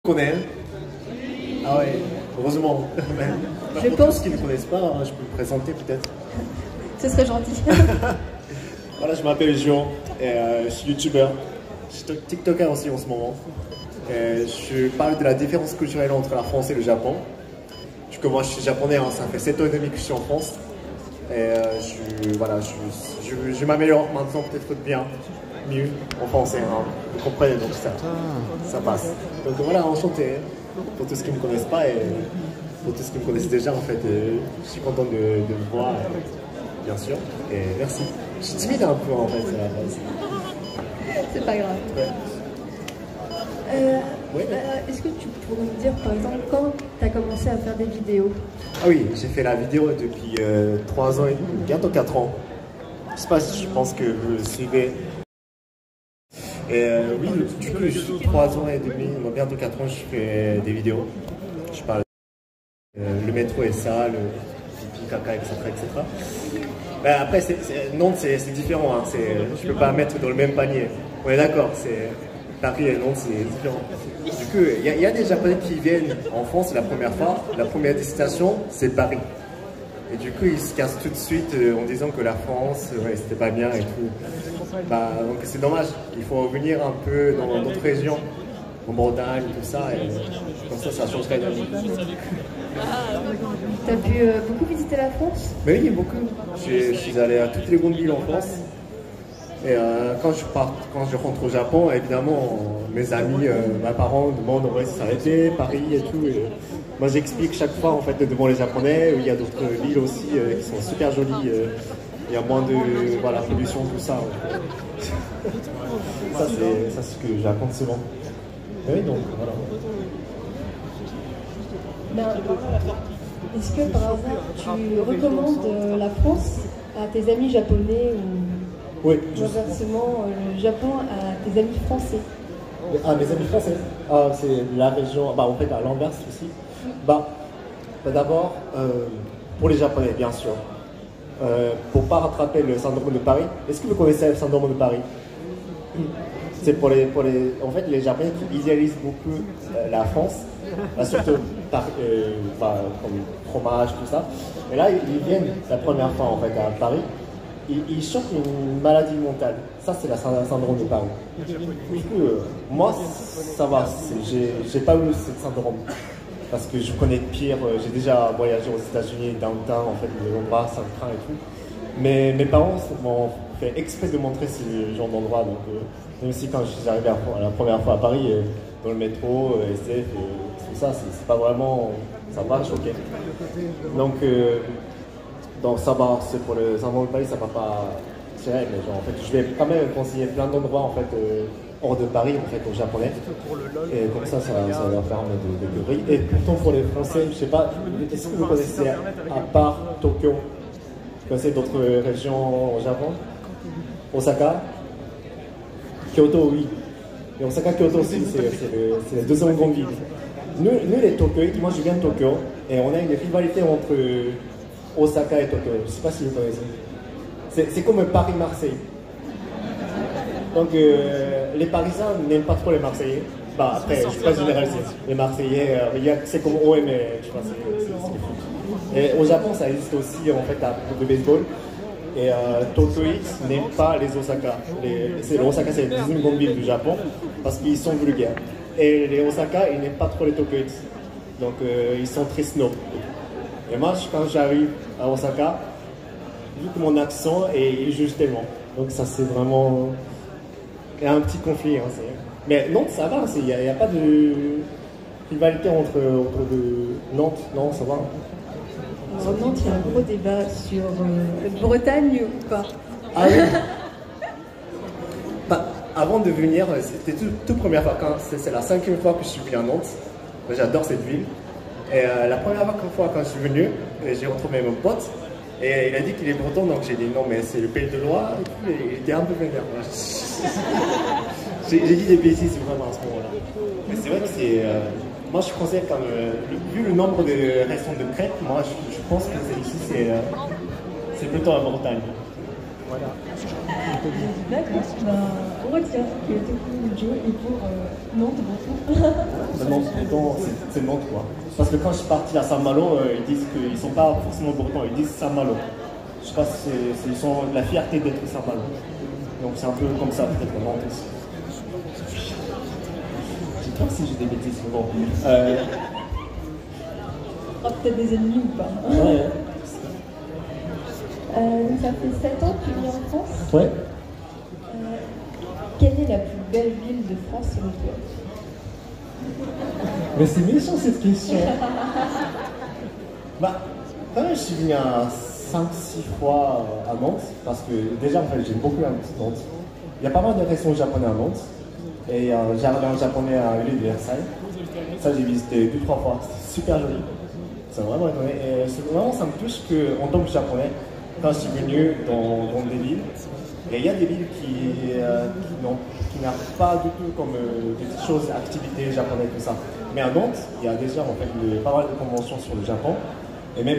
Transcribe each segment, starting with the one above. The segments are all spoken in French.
Connais. Ah ouais, heureusement. Je pour pense tous qui ne me connaissent pas, hein, je peux me présenter peut-être. Ce serait gentil. Voilà, je m'appelle Juan et je suis youtubeur. Je suis tiktoker aussi en ce moment. Et je parle de la différence culturelle entre la France et le Japon. Vu que moi je suis japonais, hein, ça fait 7 ans et demi que je suis en France. Et je m'améliore maintenant peut-être bien, mieux en français, hein, vous comprenez, donc ça passe. Donc voilà, enchanté pour tous ceux qui ne me connaissent pas et pour tous ceux qui me connaissent déjà en fait. Je suis content de me voir, bien sûr, et merci. Je suis timide un peu en fait, à la base. C'est pas grave. Ouais. Oui. Est-ce que tu pourrais me dire par exemple quand tu as commencé à faire des vidéos? Ah oui, j'ai fait la vidéo depuis 3 ans et demi, bientôt 4 ans. Je sais pas si je pense que vous le suivez. Et oui, du coup, juste 3 ans et demi, bientôt 4 ans, je fais des vidéos. Je parle le métro et ça, le pipi, caca, etc. etc. Ben, après, Nantes, c'est différent. Hein, je ne peux pas mettre dans le même panier. On est d'accord, Paris et Nantes, c'est différent. Du coup, il y a des Japonais qui viennent en France la première fois. La première destination, c'est Paris. Et du coup, ils se cassent tout de suite en disant que la France, ouais, c'était pas bien et tout. Bah, donc c'est dommage. Il faut revenir un peu dans d'autres régions, en Bretagne, tout ça. Et comme ça changerait la vie. Tu as pu beaucoup visiter la France? Mais oui, beaucoup. Je suis allé à toutes les grandes villes en France. Et quand je rentre au Japon, évidemment, mes amis, mes parents demandent où est-ce que ça a été, Paris et tout. Et moi, j'explique chaque fois en fait devant les Japonais. Il y a d'autres villes aussi qui sont super jolies. Il y a moins de pollution, tout ça. Ça, c'est ce que j'apprends souvent. Et oui, donc voilà. Est-ce que par hasard tu recommandes la France à tes amis japonais Oui. ou inversement le Japon à tes amis français? Ah, mes amis français. Ah, c'est la région. Bah, en fait, à l'inverse aussi. D'abord, pour les Japonais, bien sûr. Pour ne pas rattraper le syndrome de Paris. Est-ce que vous connaissez le syndrome de Paris? C'est pour les. En fait, les Japonais qui idéalisent beaucoup la France, surtout comme fromage, tout ça. Et là, ils viennent la première fois en fait à Paris. Ils chopent une maladie mentale. Ça, c'est le syndrome de Paris. Du coup, moi, ça va. J'ai pas eu ce syndrome. Parce que je connais pire. J'ai déjà voyagé aux États-Unis, downtown, en fait, les endroits, Saint-Train et tout. Mais mes parents m'ont fait exprès de montrer ce genre d'endroit. Donc, même si quand je suis arrivé la première fois à Paris, dans le métro, SF, tout ça, c'est pas vraiment. Ça m'a choqué. Donc ça va, c'est pour le syndrome de Paris, ça va pas tirer, mais genre, en fait, je vais quand même conseiller plein d'endroits en fait hors de Paris en fait aux Japonais. Et comme ça leur permet de briller. Et pourtant pour les Français, je sais pas, est-ce que vous connaissez à part Tokyo, vous connaissez d'autres régions au Japon? Osaka, Kyoto, oui. Et Osaka, Kyoto aussi, c'est les deux grandes villes. Nous les Tokyoïtes, moi je viens de Tokyo, et on a une rivalité entre Osaka et Tokyo, je ne sais pas si vous connaissez. C'est comme Paris-Marseille. Donc les Parisiens n'aiment pas trop les Marseillais. Bah, après, je ne suis pas généralisé. Les Marseillais, c'est comme OM, je sais pas, c'est et au Japon, ça existe aussi en fait à propos de baseball. Et Tokyoïtes n'aiment pas les Osaka. Les Osaka, c'est la deuxième grande ville du Japon parce qu'ils sont vulgaires. Et les Osaka, ils n'aiment pas trop les Tokyoïtes. Donc ils sont très snob. Et moi, quand j'arrive à Osaka, vu que mon accent, et ils jugent tellement. Donc ça, c'est vraiment. Il y a un petit conflit. Hein, mais Nantes, ça va. Il n'y a pas de rivalité entre Nantes. Non, ça va. Alors Nantes, il y a un gros débat sur Bretagne ou pas? Ah oui. Avant de venir, c'était toute première fois. C'est la 5e fois que je suis venu à Nantes. J'adore cette ville. Et la première fois quand je suis venu, j'ai retrouvé mon pote et il a dit qu'il est breton, donc j'ai dit non mais c'est le pays de Loire et tout, et il était un peu vénère. J'ai dit des bêtises vraiment à ce moment-là. Mais c'est vrai que moi je suis français comme vu le nombre de restaurants de crêpes, moi je pense que ici c'est plutôt en Bretagne. Voilà. D'accord, on retient que Tokyo Joe est pour Nantes, Nantes, c'est Nantes quoi. Parce que quand je suis parti à Saint-Malo, ils disent qu'ils ne sont pas forcément bretons, ils disent Saint-Malo. Je sais pas si ils sont la fierté d'être Saint-Malo. Donc c'est un peu comme ça peut-être Nantes aussi. J'ai peur si j'ai des bêtises, mais bon. On aura peut-être des ennemis ou pas. Ouais. Donc ça fait 7 ans que tu vis en France. Ouais. Quelle est la plus belle ville de France selon toi? Mais c'est méchant cette question. Bah, quand même, je suis venu à 5-6 fois à Nantes, parce que déjà, en fait, j'aime beaucoup Nantes. Il y a pas mal de restaurants japonais à Nantes, et il y a un jardin japonais à l'île de Versailles. Ça, j'ai visité 2-3 fois, c'était super joli. Ça m'a vraiment étonné. Et vraiment, ça me touche qu'en tant que japonais, quand je suis venu dans des villes, et il y a des villes qui n'ont pas du tout comme des petites choses, activités japonaises, tout ça. Mais à Nantes, il y a déjà en fait pas mal de conventions sur le Japon, et même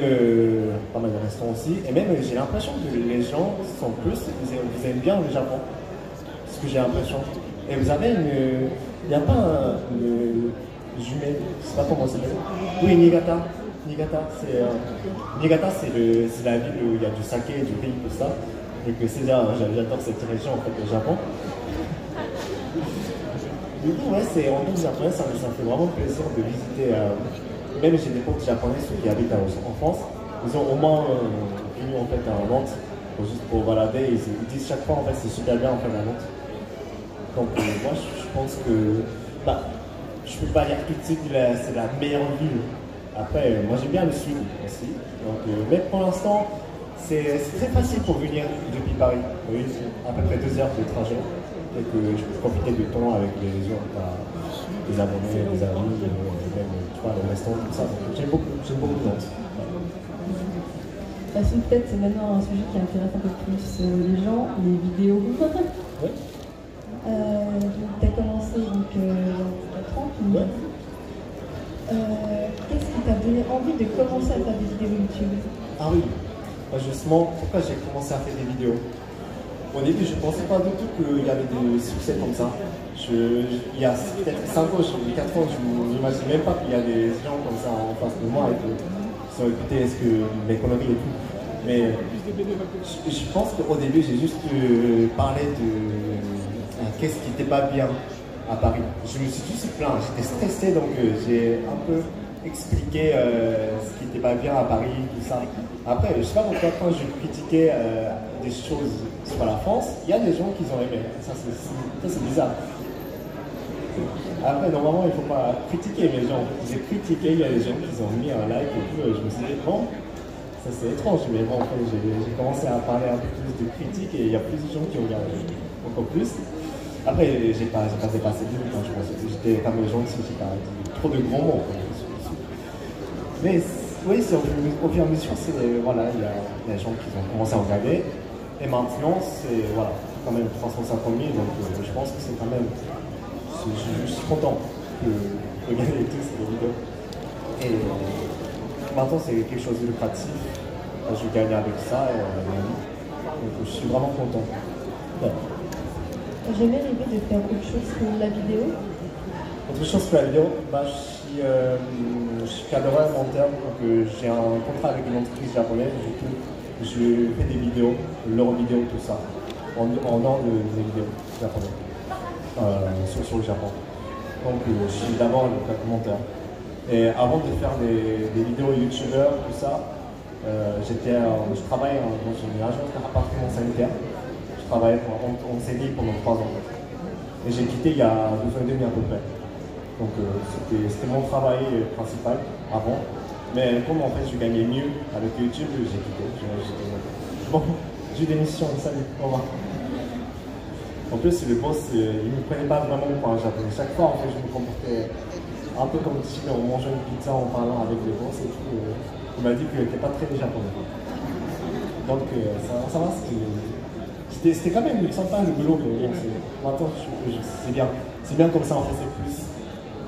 pas mal de restaurants aussi. Et même j'ai l'impression que les gens sont plus, ils aiment bien le Japon, ce que j'ai l'impression. Et vous avez il n'y a pas une jumelle, je ne sais pas comment ça s'appelle. Oui, Niigata. Niigata, c'est la ville où il y a du saké, du riz, tout ça. Et que j'adore cette région en fait au Japon. Du coup, ouais, en tant que japonais, ça me fait vraiment plaisir de visiter. Même j'ai des potes japonais, ceux qui habitent en France, ils ont au moins venu en fait à Nantes, juste pour balader. Ils disent chaque fois en fait c'est super bien en fait à Nantes. Donc moi je pense que je peux pas dire tout de suite que c'est la meilleure ville. Après, moi j'aime bien le sud aussi. Donc, mais pour l'instant, c'est très facile pour venir depuis Paris. Oui, c'est à peu près 2 heures de trajet. Et que je peux profiter du temps avec les gens, des abonnés, des amis, même tu vois, le restaurant, tout ça. Donc, j'aime beaucoup Nantes. Peut-être c'est maintenant un sujet qui intéresse un peu plus les gens, les vidéos. Oui. Tu as commencé donc, il y a 4 ans. Ouais. Qu'est-ce qui t'a donné envie de commencer à faire des vidéos YouTube? Ah oui, justement, pourquoi j'ai commencé à faire des vidéos? Au début, je ne pensais pas du tout qu'il y avait des succès comme ça. Il y a peut-être 5 ans, 4 ans, je n'imagine même pas qu'il y a des gens comme ça en face de moi et qui sont écoutés mes conneries et tout. Mais je pense qu'au début, j'ai juste parlé de qu'est-ce qui n'était pas bien à Paris. Je me suis juste plaint, j'étais stressé, donc j'ai un peu expliqué ce qui n'était pas bien à Paris, tout ça. Après, je ne sais pas pourquoi quand je critiquais des choses sur la France, il y a des gens qui ont aimé. Ça c'est bizarre. Après, normalement, il ne faut pas critiquer les gens. J'ai critiqué, il y a des gens qui ont mis un like et tout. Je me suis dit, bon, ça c'est étrange, mais bon, après, j'ai commencé à parler un peu plus de critiques et il y a plus de gens qui ont regardé encore plus. Après, j'ai pas dépassé le temps, je pense que j'étais comme les gens aussi, j'ai pas dit trop de grands mots. Mais oui, au fur et à mesure, voilà, il y a des gens qui ont commencé à regarder. Et maintenant, c'est voilà, quand même 350 000, donc je pense que c'est quand même. Je suis content de gagner tous ces vidéos. Et maintenant, c'est quelque chose de lucratif. Je gagne avec ça, donc je suis vraiment content. Ouais. T'as jamais rêvé de faire autre chose que la vidéo? Autre chose que la vidéo, je suis cadreur monteur, donc j'ai un contrat avec une entreprise japonaise, du coup je fais des vidéos, leurs vidéos, tout ça, en dehors des vidéos japonaises, sur le Japon. Donc je suis d'abord le monteur. Et avant de faire des vidéos youtubeurs, tout ça, je travaille dans une agence d'appartement sanitaire. Je travaillais en CDI pendant 3 ans. Et j'ai quitté il y a 2 ans et demi à peu près. Donc c'était mon travail principal avant. Mais comme en fait je gagnais mieux avec YouTube, j'ai quitté. Bon, j'ai démission, salut, au revoir. En plus le boss, il ne me prenait pas vraiment pour un japonais. Chaque fois en fait je me comportais un peu comme si on mangeait une pizza en parlant avec le boss et tout. Il m'a dit qu'il n'était pas très japonais. Donc ça va, c'était quand même sympa le boulot, mais bon, maintenant c'est bien. C'est bien comme ça en fait, c'est plus.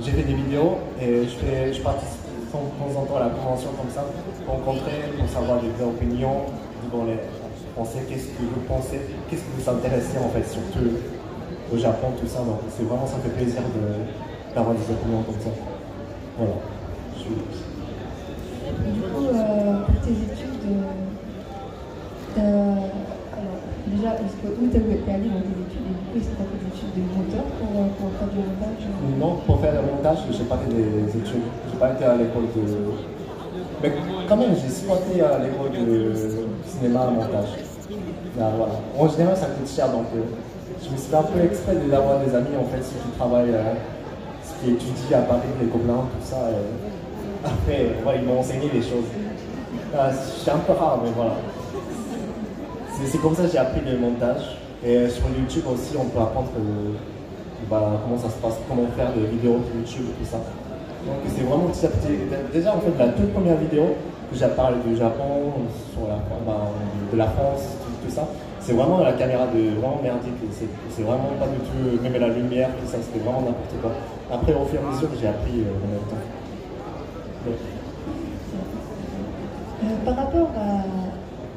J'ai fait des vidéos et je participe de temps en temps à la convention comme ça, pour rencontrer, pour savoir des opinions devant français, qu'est-ce que vous pensez, qu'est-ce que vous intéressez en fait, surtout au Japon, tout ça. Donc c'est vraiment, ça fait plaisir d'avoir des opinions comme ça. Voilà. Du coup, pour tes études, alors déjà, où tu es allé dans tes études et du coup, est-ce que tu as fait des études de monteur pour faire du montage? Non, pour faire le montage, je n'ai pas fait des études. Je n'ai pas été à l'école de. Mais quand même, j'ai squatté à l'école de cinéma montage. Là, voilà. En général, ça coûte cher, donc je me suis fait un peu exprès d'avoir des amis en fait, ceux qui travaillent, ceux qui étudient à Paris, les Gobelins, tout ça. Après, ouais, ils m'ont enseigné des choses. C'est un peu rare, mais voilà. C'est comme ça que j'ai appris le montage. Et sur YouTube aussi, on peut apprendre comment ça se passe, comment faire des vidéos sur YouTube et tout ça. Donc c'est vraiment petit à petit. Déjà, en fait, la toute première vidéo que j'ai parlé du Japon, de la France, tout ça, c'est vraiment la caméra vraiment merdique. C'est vraiment pas du tout, même la lumière, tout ça, c'était vraiment n'importe quoi. Après, au fur et à mesure, j'ai appris en même temps. Ouais. Par rapport à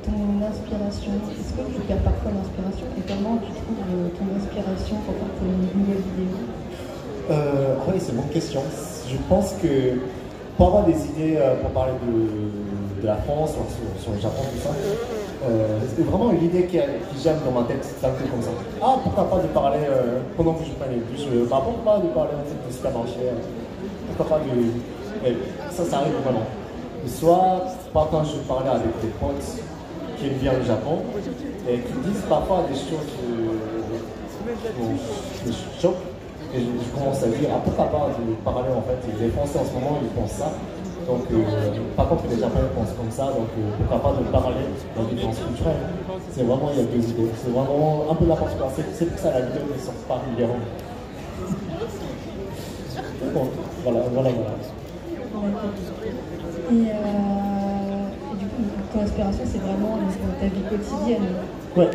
ton inspiration, est-ce que tu perds parfois l'inspiration et comment tu trouves ton inspiration pour faire tes nouvelles vidéos? Oui, c'est une bonne question. Je pense que pour avoir des idées, pour parler de la France, sur le Japon, tout ça, c'est vraiment une idée qui j'aime dans ma tête, c'est un peu comme ça. Ah, pourquoi pas de parler, pendant que je prenais le bus, pourquoi pas de parler en fait, de supermarché, pourquoi pas de. Ça arrive vraiment. Soit, quand je parlais avec des potes qui aiment bien le Japon, et qui disent parfois des choses qui me choquent. Et je commence à dire, pourquoi pas de parler en fait, les Français en ce moment ils pensent ça, donc par contre les Japonais pensent comme ça, donc pourquoi pas de parler de la différence culturelle. C'est vraiment, il y a deux idées, c'est vraiment un peu n'importe quoi, c'est pour ça la vidéo ne sort pas régulièrement. Bon, voilà. Et du coup, ton inspiration c'est vraiment ta vie quotidienne. Ouais.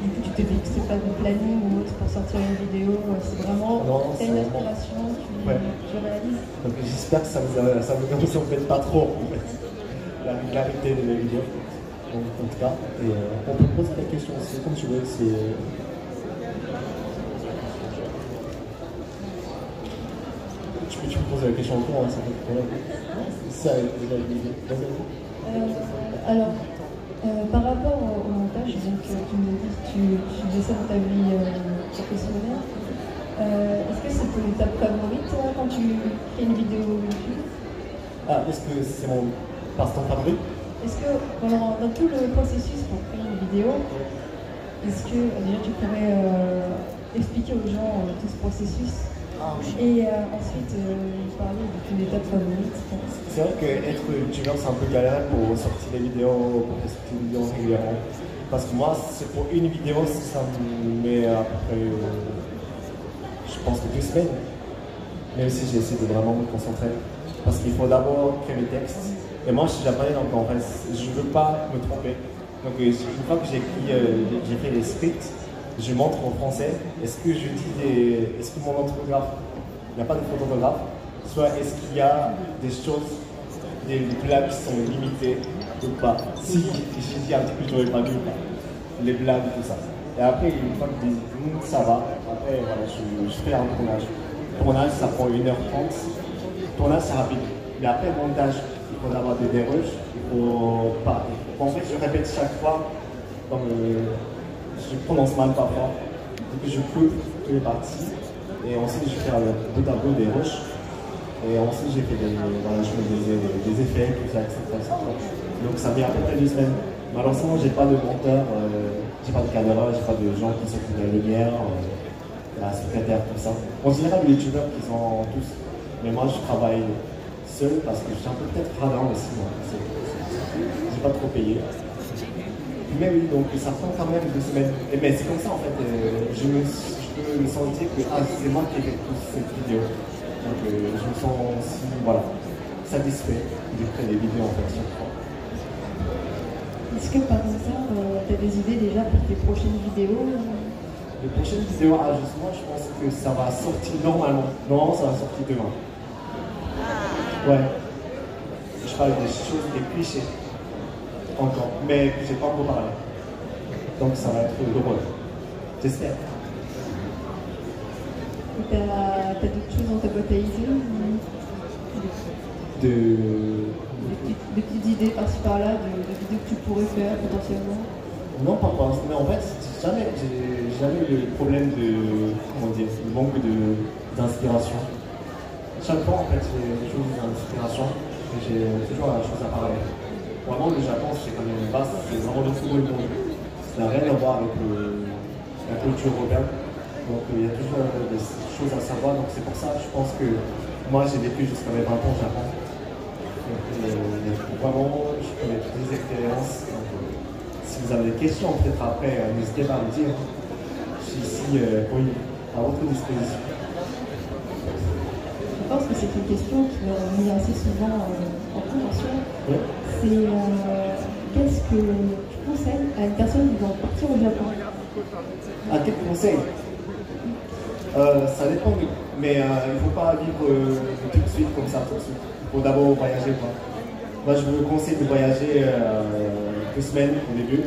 Du coup, tu te fixes pas de planning ou autre pour sortir une vidéo, c'est vraiment t'as une inspiration, tu réalises. Donc j'espère que ça vous embête pas trop en fait, la régularité de mes vidéos. En tout cas, et on peut poser la question aussi comme tu veux. Tu peux me poser la question encore, hein, ça fait problème. Ça déjà une idée. Alors. Par rapport au montage, donc, tu me dis que tu faisais ça dans ta vie professionnelle. Est-ce que c'est ton étape favorite quand tu fais une vidéo YouTube? Est-ce que c'est mon passe-temps favori? Est-ce que dans tout le processus pour créer une vidéo, est-ce que déjà tu pourrais expliquer aux gens tout ce processus? Et ensuite, parler de ton étape favorite. C'est vrai qu'être youtubeur, c'est un peu galère pour sortir des vidéos, pour sortir des vidéos régulièrement. Parce que moi, c'est pour une vidéo, ça me met à peu près, je pense que 2 semaines. Même si j'essaie de vraiment me concentrer. Parce qu'il faut d'abord créer les textes. Et moi, je suis japonais, donc en fait, je ne veux pas me tromper. Donc une fois que j'ai fait les scripts, je montre en français, est-ce que mon orthographe, il n'y a pas de faute d'orthographe, soit est-ce qu'il y a des choses, des blagues qui sont limitées ou pas. Si j'ai dit un petit peu, j'aurais pas vu ou pas. Les blagues, tout ça. Et après, une fois que je dis, ça va, après, voilà, je fais un tournage. Le tournage, ça prend 1h30. Le tournage, c'est rapide. Mais après, le montage, il faut avoir des rushs, il faut pas. En fait, je répète chaque fois, comme je prononce mal parfois, et puis je coupe toutes les parties, et ensuite je fais bout à bout des rushs, et ensuite j'ai fait je mets des effets, tout ça, etc. Donc ça met à peu près 2 semaines. Malheureusement, j'ai pas de monteur, j'ai pas de caméra, j'ai pas de gens qui s'occupent de la lumière, la secrétaire, tout ça. En général, les youtubeurs qui sont tous, mais moi je travaille seul parce que je suis un peu peut-être radin aussi, moi. J'ai pas trop payé. Mais oui, donc ça prend quand même 2 semaines. Mais c'est comme ça en fait, je peux me sentir que c'est moi qui ai fait toute cette vidéo. Donc je me sens aussi, satisfait de créer des vidéos en fait chaque fois. Est-ce que par exemple, tu as des idées déjà pour tes prochaines vidéos? Les prochaines vidéos, justement, je pense que ça va sortir normalement. Normalement, ça va sortir demain. Ouais. Je parle des choses, des clichés. encore, mais j'ai pas encore parlé. Donc ça va être drôle. J'espère. T'as d'autres choses dans ta boîte à idées des petites idées par-ci par-là, de vidéos que tu pourrais faire potentiellement? Non, pas pour l'instant, mais en fait, j'ai jamais eu le problème de, comment dire, le manque d'inspiration. Chaque fois, en fait, j'ai des choses d'inspiration et j'ai toujours la chose à parler. Vraiment, le Japon, c'est quand même vaste, c'est vraiment le tout le monde. Ça n'a rien à voir avec la culture européenne. Donc, il y a toujours des choses à savoir. Donc, c'est pour ça, je pense que moi, j'ai vécu jusqu'à mes 20 ans au Japon. Donc, vraiment, je connais toutes les expériences. Donc, si vous avez des questions, peut-être après, n'hésitez pas à me dire. Je suis ici à votre disposition. Je pense que c'est une question qui est revenue assez souvent en convention. Oui. C'est qu'est-ce que tu conseilles à une personne qui va partir au Japon? À quel conseil? Ça dépend, mais il ne faut pas vivre tout de suite comme ça, tout de suite. Il faut d'abord voyager. Moi, je vous conseille de voyager 2 semaines au début,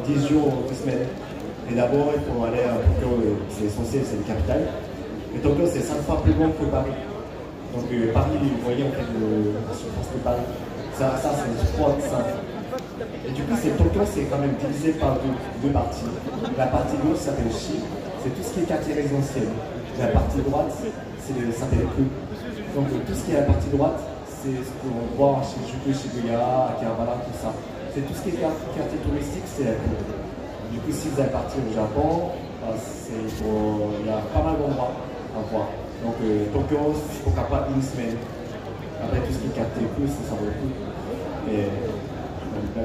10 jours, 2 semaines. Et d'abord, il faut aller à Tokyo, c'est essentiel, c'est une capitale. Et Tokyo, c'est 5 fois plus grand que Paris. Donc Paris, vous voyez en fait la surface de Paris. Ça c'est 3 de 5. Et du coup, Tokyo, c'est quand même divisé par deux parties. La partie gauche s'appelle Shi, c'est tout ce qui est quartier résidentiel. La partie droite, s'appelle Ku. Donc tout ce qui est la partie droite, c'est ce qu'on voit chez Shinjuku, Shibuya, Akihabara, tout ça. C'est tout ce qui est quartier touristique, c'est la Ku. Du coup, si vous allez partir au Japon, il y a pas mal d'endroits à voir. Donc Tokyo, pourquoi pas 1 semaine. Après tout ce qui est quartier plus, ça vaut le coup. Et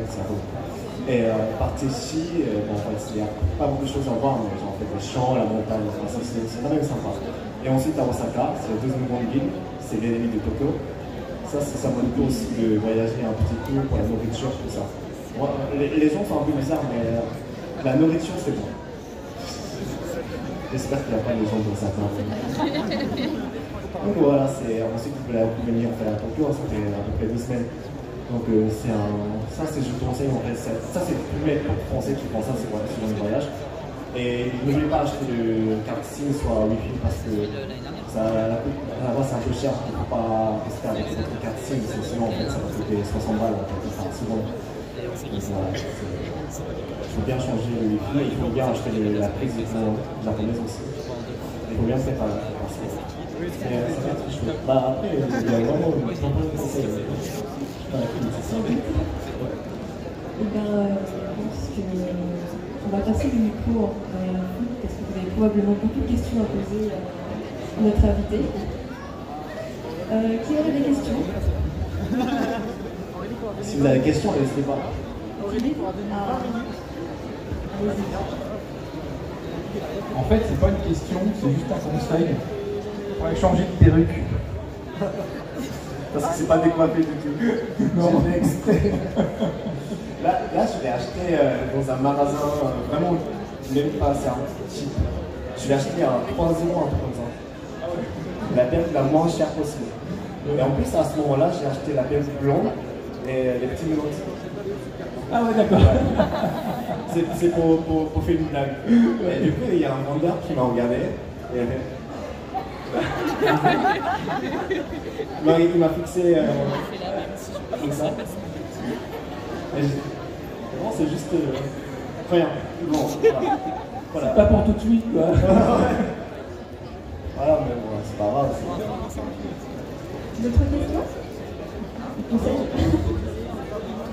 ça vaut le coup. Et partie Shi, bon, en fait, il n'y a pas beaucoup de choses à voir, mais genre en fait, les champs, la montagne, enfin, c'est quand même sympa. Et ensuite à Osaka, c'est la deuxième grande ville, c'est l'ennemi de Tokyo. Ça vaut le coup aussi de voyager un petit peu pour la nourriture, tout ça. Bon, les gens sont un peu bizarres, mais la nourriture, c'est bon. J'espère qu'il n'y a pas les gens de Osaka. Donc voilà, ensuite vous pouvez venir faire à Tokyo, ça fait à peu près 2 semaines. Donc ça c'est je vous conseille en fait, ça c'est tous les Français qui font ça, c'est pour le voyage. Et n'oubliez pas d'acheter le carte SIM soit Wi-Fi parce que là-bas c'est un peu cher, il ne faut pas rester avec votre carte SIM, sinon en fait ça va coûter 60 balles en fait, par seconde. Donc voilà, il faut bien changer le Wi-Fi, il faut bien acheter la prise japonaise aussi. Il faut bien préparer. Ça va être chouette. Après, il y a vraiment plein de conseils. Eh bien, je pense qu'on va passer du micro parce que vous avez probablement beaucoup de questions à poser à notre invité. Qui aurait des questions? Si vous avez des questions, n'hésitez pas. En fait, c'est pas une question, c'est juste un conseil. Il faudrait changer de perruque. Parce que c'est pas décoiffé du tout. Non, j'ai fait exprès. Là, je l'ai acheté dans un magasin vraiment même pas assez cheap. Je l'ai acheté à 3 €, un truc comme ça. La perruque la moins chère possible. Et en plus, à ce moment-là, j'ai acheté la perruque blonde et les petits mélodies. Ah ouais, d'accord. C'est pour faire une blague. Et du coup, il y a un vendeur qui m'a regardé et il m'a fixé comme ça. Non, c'est juste rien. Bon, voilà. C'est pas pour tout de suite, quoi. Voilà, mais bon, c'est pas grave. D'autres questions?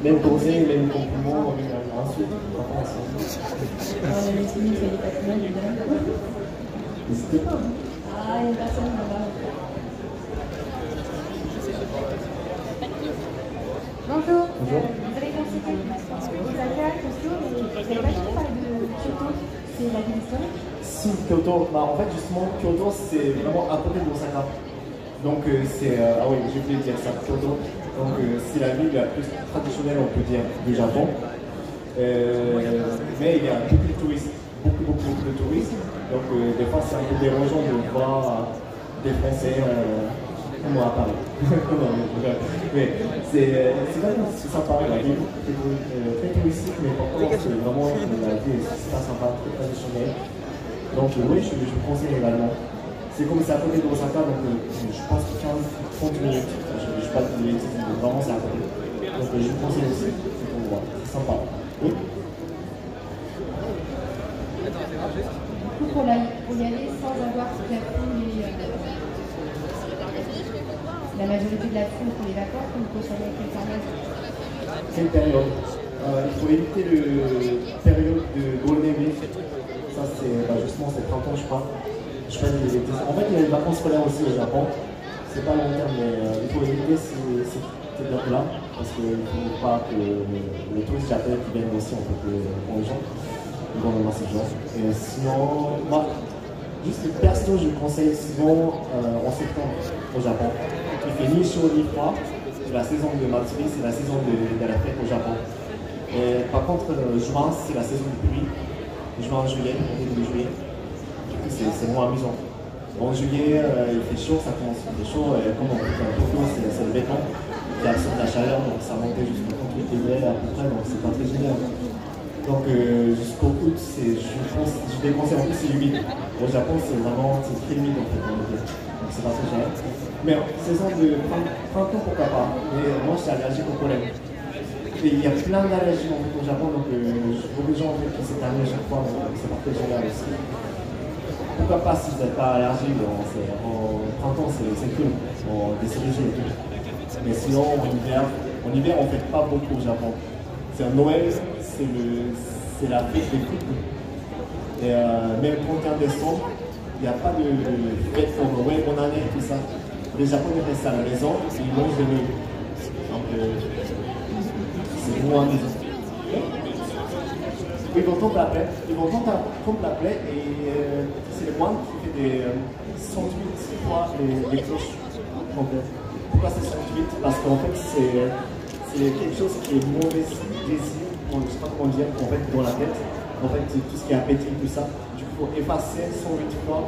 Même conseil, même compliment, même insulte. N'hésitez pas. Ah, il y a personne là-bas. Bonjour. Bonjour. Vous avez consulté Osaka, Tokyo, mais vous n'avez pas du tout parlé de Kyoto, c'est la ville historique. Si, Kyoto, en fait justement, Kyoto c'est vraiment à côté de Osaka. Donc ah oui, j'ai oublié de dire ça, Kyoto. Donc c'est la ville la plus traditionnelle, on peut dire, du Japon. Mais il y a beaucoup de touristes, beaucoup de touristes. Donc des fois c'est un peu dérangeant de voir des Français Comme à Paris. Mais c'est quand même sympa, la ville, très touristique, mais par contre, c'est vraiment la vie est super sympa, très traditionnelle. Donc, oui, je vous conseille également. C'est comme c'est à côté de Osaka, donc je pense que 15-30 minutes. Je ne sais pas de bêtises, mais vraiment c'est à côté. Donc, je vous conseille aussi. C'est pour voir. C'est sympa. Oui. Du coup, pour y aller sans avoir toute la foule et la majorité de la foule pour les vacances, on peut savoir quelle période? Quelle période? Il faut éviter la période de Golden Week. Ça, c'est justement c'est 30 ans, je crois. En fait, il y a les vacances scolaires aussi au Japon. C'est pas long terme, mais il faut éviter ces périodes-là. Parce qu'il ne faut pas que les touristes japonais qui viennent aussi, en fait, les gens, ils vont dans ces gens. Et sinon, moi, juste perso, je conseille souvent en septembre au Japon. Il fait ni chaud ni froid. C'est la saison de Matsuri, c'est la saison de la fête au Japon. Et par contre, juin, c'est la saison du pluie. Juin, juillet, on est début juillet. C'est moins amusant. En juillet, il fait chaud, ça commence à faire chaud, et comme on dit un peu c'est le béton qui absorbe la chaleur, donc ça monte jusqu'à 38 degrés à peu près, donc c'est pas très génial. Donc jusqu'au août, je déconseille en plus, c'est humide. Au Japon, c'est très humide en fait, donc c'est pas très génial. Mais en saison de printemps, pourquoi pas, mais moi je suis allergique au pollen. Et il y a plein d'allergies en fait, au Japon, donc beaucoup de gens en fait, qui s'éternuent à chaque fois, donc c'est pas très génial aussi. Pourquoi pas si vous n'êtes pas allergique, en printemps c'est cool, des cerisiers et tout. Mais sinon en hiver on ne fait pas beaucoup au Japon. C'est un Noël, c'est la fête des fêtes. Et même le 31 décembre, il n'y a pas de fête pour Noël, bonne année, tout ça. Les Japonais restent à la maison, ils mangent de Noël. Donc c'est moins amusant. Ils vont tomber la plaie, et c'est le moine qui fait des 108 fois les cloches. Pourquoi c'est 108? Parce qu'en fait c'est quelque chose qui est mauvais désir, je ne sais pas comment dire, en fait dans la tête. En fait c'est tout ce qui est appétit, tout ça. Du coup il faut effacer 108 fois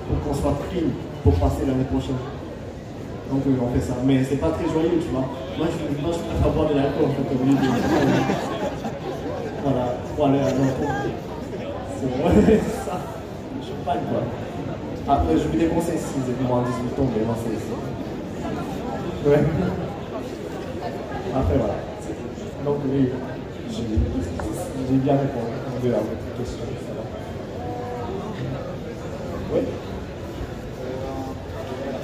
pour qu'on soit clean pour passer l'année prochaine. Donc on fait ça, mais c'est pas très joyeux, tu vois. Moi je préfère boire de l'alcool en fait au lieu de... Voilà, pour aller à l'encontre. C'est vrai, ça. Je suis pas quoi. Après, je vous déconseille si vous êtes moins de 18 ans, mais non, c'est. Ouais. Après, voilà. Donc, oui, j'ai bien répondu à votre question. Oui.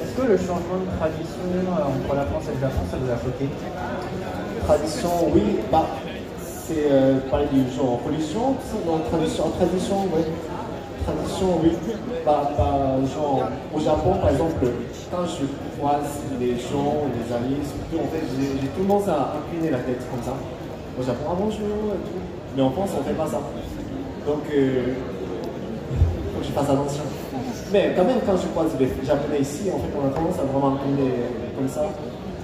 Est-ce que le changement de tradition entre la France et le Japon, ça vous a choqué? Tradition, oui. C'est parler du genre religion, donc tradition, oui. Tradition, oui. Genre, au Japon, par exemple, quand je croise les gens, les amis, surtout, en fait, j'ai tendance à incliner la tête comme ça. Au Japon, ah bonjour et tout. Mais en France, on ne fait pas ça. Donc, faut que je fasse attention. Mais quand même, quand je croise les Japonais ici, en fait, on a tendance à vraiment incliner comme ça.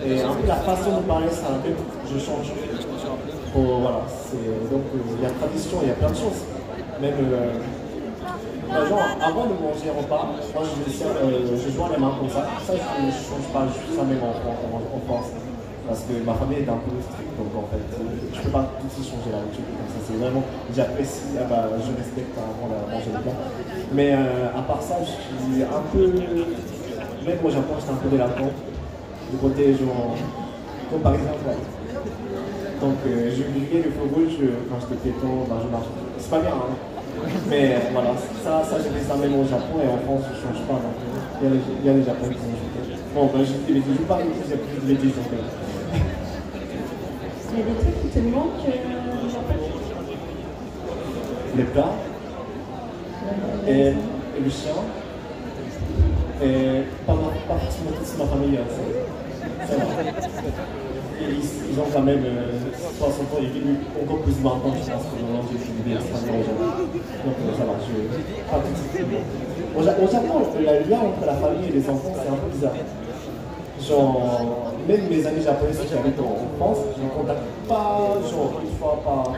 Et en fait, la façon de parler, ça, je change. Voilà, donc il y a tradition, il y a plein de choses. Même, genre, avant de manger un repas, moi je joins les mains comme ça. Ça, je ne change pas, ça même en France. Parce que ma famille est un peu stricte, donc en fait, je ne peux pas tout de suite changer la nourriture comme ça. C'est vraiment, j'apprécie, je respecte avant de manger le plat. Mais à part ça, je suis un peu, même au Japon, j'étais un peu délinquant. Du côté, genre, comme par exemple, donc je vivais le feu rouge quand j'étais piéton, je marche. C'est pas bien, hein. Mais voilà, ça j'ai fait ça même au Japon et en France je ne change pas. Donc, il y a les Japonais qui sont choqués. Bon, je joue pas avec j'ai plus de bêtises donc. Il y a des trucs qui te manquent au Japon? Les plats et le chien. Et pas forcément toute ma famille, ça va. Ils ont quand même 60 ans, ils vivent encore plus de 20 ans, je pense, que maintenant j'ai fini l'extrêmement au Japon. Donc ça va, pas tout de suite. Au Japon, le lien entre la famille et les enfants, c'est un peu bizarre. Genre, même mes amis japonais qui habitent en France, je ne contacte pas, genre, une fois par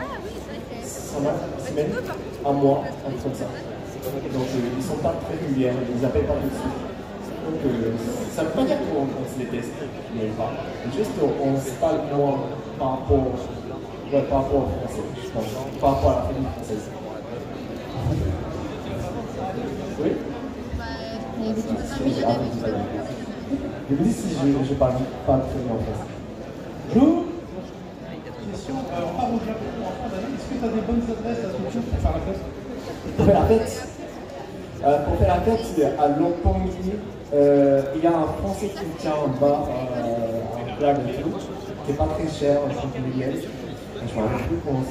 semaine, un mois, un truc comme ça. Donc ils ne sont pas très réguliers, ils n'appellent pas tout de suite. Donc ça ne veut pas dire qu'on se détestent, ils n'aiment pas. Juste, on se parle moins par rapport au français, je pense, par rapport à la famille française. Oui? Je me dis si je parle pas très bien en français. Bonjour. Question, on part au Japon en fin d'année. Est-ce que tu as des bonnes adresses à Tokyo pour faire la fête? Pour faire la fête, à Longpong-ni, il y a un Français qui tient un bar, un plat de tout, qui n'est pas très cher, 5 000 yens. Je ne me rappelle plus comment ça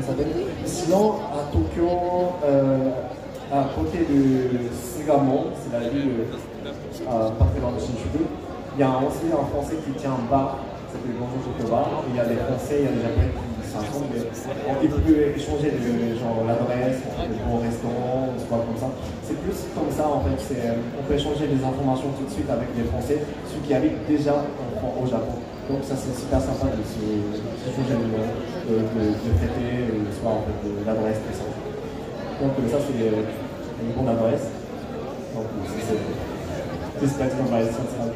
s'appelle. Sinon, à Tokyo, à côté de Sagamo, c'est la ville pas très loin de Shinjuku, il y a aussi un Français qui tient un bar, ça s'appelle Bonjour Tokyo Bar. Il y a des Français, il y a des Japonais qui s'assemblent, mais ils peuvent échanger l'adresse, le bon restaurant, ou quoi comme ça. C'est plus comme ça en fait, on peut échanger des informations tout de suite avec des Français, ceux qui habitent déjà au Japon. Donc ça c'est super sympa de s'échanger de traiter, soit en fait, l'adresse, tout ça. Donc ça c'est une bonne adresse. Donc c'est ce qu'on va essayer de faire.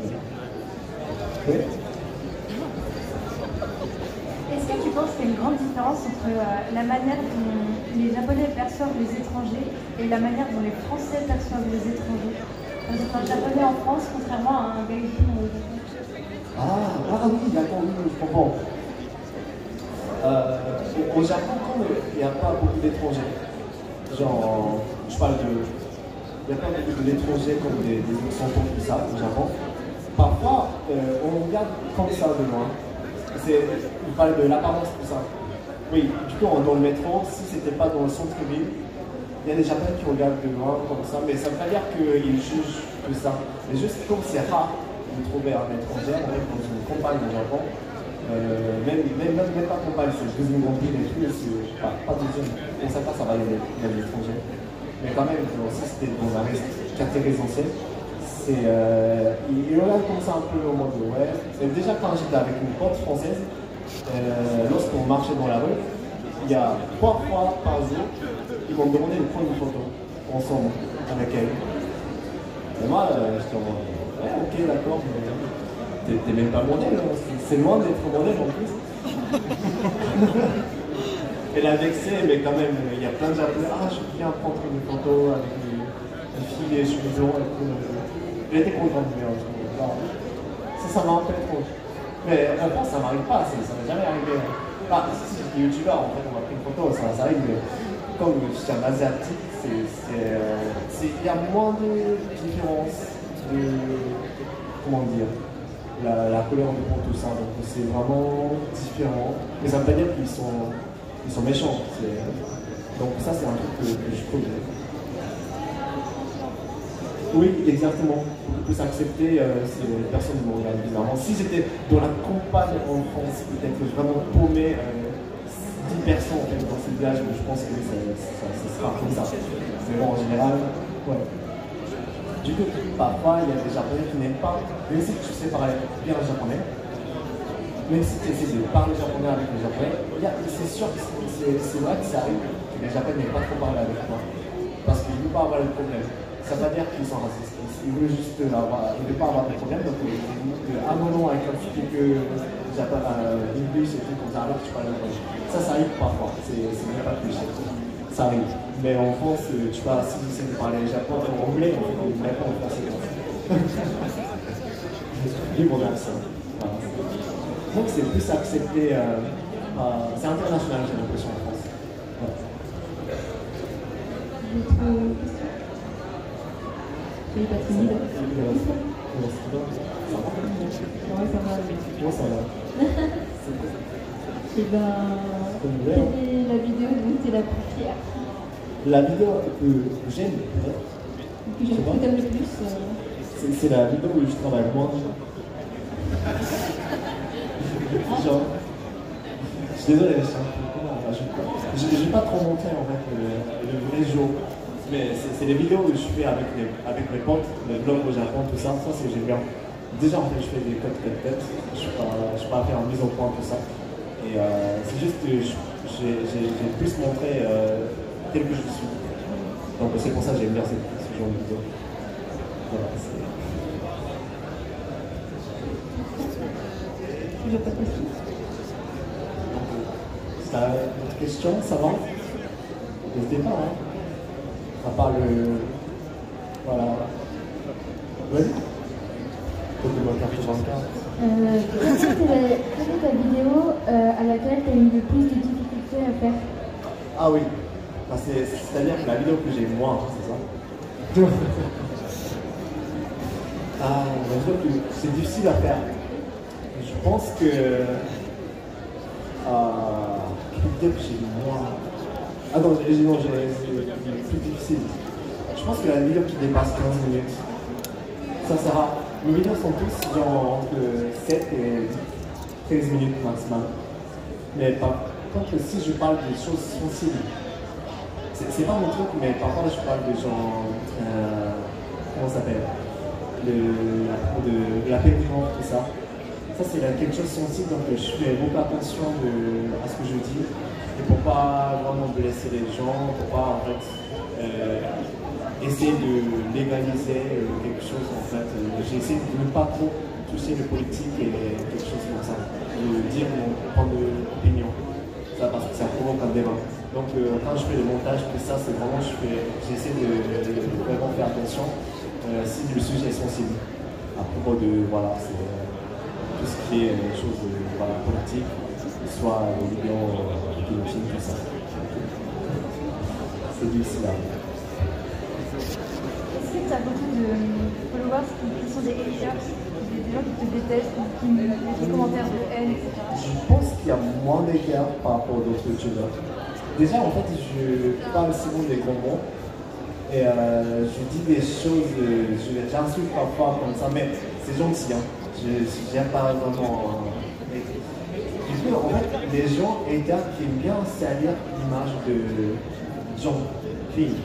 Oui. Est-ce que tu penses qu'il y a une grande différence entre la manière dont les Japonais perçoivent les étrangers et la manière dont les Français perçoivent les étrangers? Par exemple, un Japonais en France, contrairement à un Belgian au Japon. Oui, d'accord, oui, je comprends. Au Japon, comme il n'y a pas beaucoup d'étrangers, genre, je parle de. Il n'y a pas beaucoup d'étrangers comme des Occidentaux tout ça au Japon. Parfois, on regarde comme ça de loin. On parle de l'apparence, tout ça. Oui, du coup, dans le métro, si c'était pas dans le centre-ville, il y a des Japonais qui regardent de loin comme ça, mais ça ne veut pas dire qu'ils jugent que ça. Mais juste comme c'est rare de trouver un étranger, on est dans une campagne au Japon, même pas campagne, c'est deuxième grande ville et tout, c'est pas deuxième. Pour ça, ça va, il y a des étrangers. Mais quand même, si c'était dans un quartier résidentiel, il regarde comme ça un peu au mode ouais. Et déjà quand j'étais avec une pote française, lorsqu'on marchait dans la rue, il y a 3 fois par jour, ils m'ont demandé de prendre une photo ensemble avec elle. Et moi, j'étais en mode ouais, ok, d'accord, mais t'es même pas modèle, c'est loin d'être modèle en plus. Elle a vexé, mais quand même, il y a plein de Japonais. Je viens prendre une photo avec une fille et cheveux blonds et tout. Elle était contente, mais ça m'a un peu étrange. Mais en France, ça m'arrive pas, ça m'est jamais arrivé. Si j'étais youtubeur, en fait, on m'a pris une photo, ça arrive, mais comme je suis un asiatique, il y a moins de différence de. Comment dire, la couleur de peau, tout ça, donc c'est vraiment différent. Mais ça veut pas dire qu'ils sont méchants. Donc ça, c'est un truc que je trouve. Oui, exactement. Beaucoup plus accepté, personne ne me regarde bizarrement. Si j'étais dans la campagne en France, peut-être vraiment paumé, 10 personnes en fait, dans ce village, mais je pense que ça sera comme ça. Mais bon, en général, ouais. Du coup, parfois, il y a des Japonais qui n'aiment pas, même si tu sais parler bien japonais, même si tu essaies de parler japonais avec les Japonais, c'est sûr que c'est vrai que ça arrive que les Japonais n'aiment pas trop parler avec toi. Parce qu'ils ne veulent pas avoir le problème. Ça ne veut pas dire qu'ils sont racistes. Ils veulent juste ils ne veulent pas avoir de problème. Donc, non, avec un petit peu English et tout comme ça, alors que tu parles japonais. Ça arrive parfois. C'est même pas cliché. Ça arrive. Mais en France, tu vois, si tu essaies de parler japonais en anglais, on ne peut pas en français. Libre dans ça. Donc c'est plus accepté, c'est international, j'ai l'impression en France. Oui, pas timide. Ça va. Moi, ça va. Et ben, quelle est la vidéo dont tu es la plus fière? La vidéo que j'aime, peut-être. Que t'aimes le plus c'est la vidéo où je travaille moins. Genre, je suis désolé, je vais pas trop montrer en fait le vrai jour, mais c'est les vidéos que je fais avec mes potes, le blog au Japon, tout ça, c'est j'aime bien. Déjà en fait je fais des codes tête, je suis pas à faire une mise au point, tout ça, et c'est juste que j'ai plus montré tel que je suis. Donc c'est pour ça que j'aime bien ce genre de vidéo. Voilà, toujours pas de question. C'est la question, ça va? N'hésitez pas, hein. À part le... Voilà. Oui? Faut que moi carte bancaire. Quelle est ta vidéo à laquelle tu as eu le plus de difficultés à faire? Ah oui. Bah, c'est-à-dire que la vidéo que j'ai moins, c'est ça? Ah, la vidéo que c'est difficile à faire. Je pense que... quelle vidéo que j'ai moins... Ah non, j'ai plus difficile. Je pense que la vidéo qui dépasse 15 minutes, ça sera... Mes vidéos sont tous genre entre 7 et 13 minutes maximum. Mais par contre, si je parle des choses sensibles, c'est pas mon truc, mais parfois je parle de genre... comment ça s'appelle? De la peine du monde, tout ça. Ça c'est quelque chose de sensible, donc je fais beaucoup attention à ce que je dis. Et pour pas vraiment blesser les gens, pour pas en fait essayer de légaliser quelque chose en fait. J'ai essayé de ne pas trop toucher le politique et quelque chose comme ça. De dire mon point d'opinion. Ça parce que ça provoque un débat. Donc quand je fais le montage, tout ça, c'est vraiment j'essaie de vraiment faire attention si le sujet est sensible. À propos de voilà, c'est tout ce qui est choses voilà, politiques, soit les vidéos, les films, tout ça. C'est difficile à voir. Est-ce que tu as beaucoup de followers qui sont des haters, des gens qui te détestent, qui mettent des commentaires de haine, etc. Je pense qu'il y a moins d'écart par rapport aux autres youtubeurs. Déjà, en fait, je parle souvent des gros mots et je dis des choses, j'insulte parfois comme ça, mais c'est gentil, hein. Je n'aime pas vraiment. Du coup, en fait, les gens haters qui aiment bien salir l'image de gens, filles.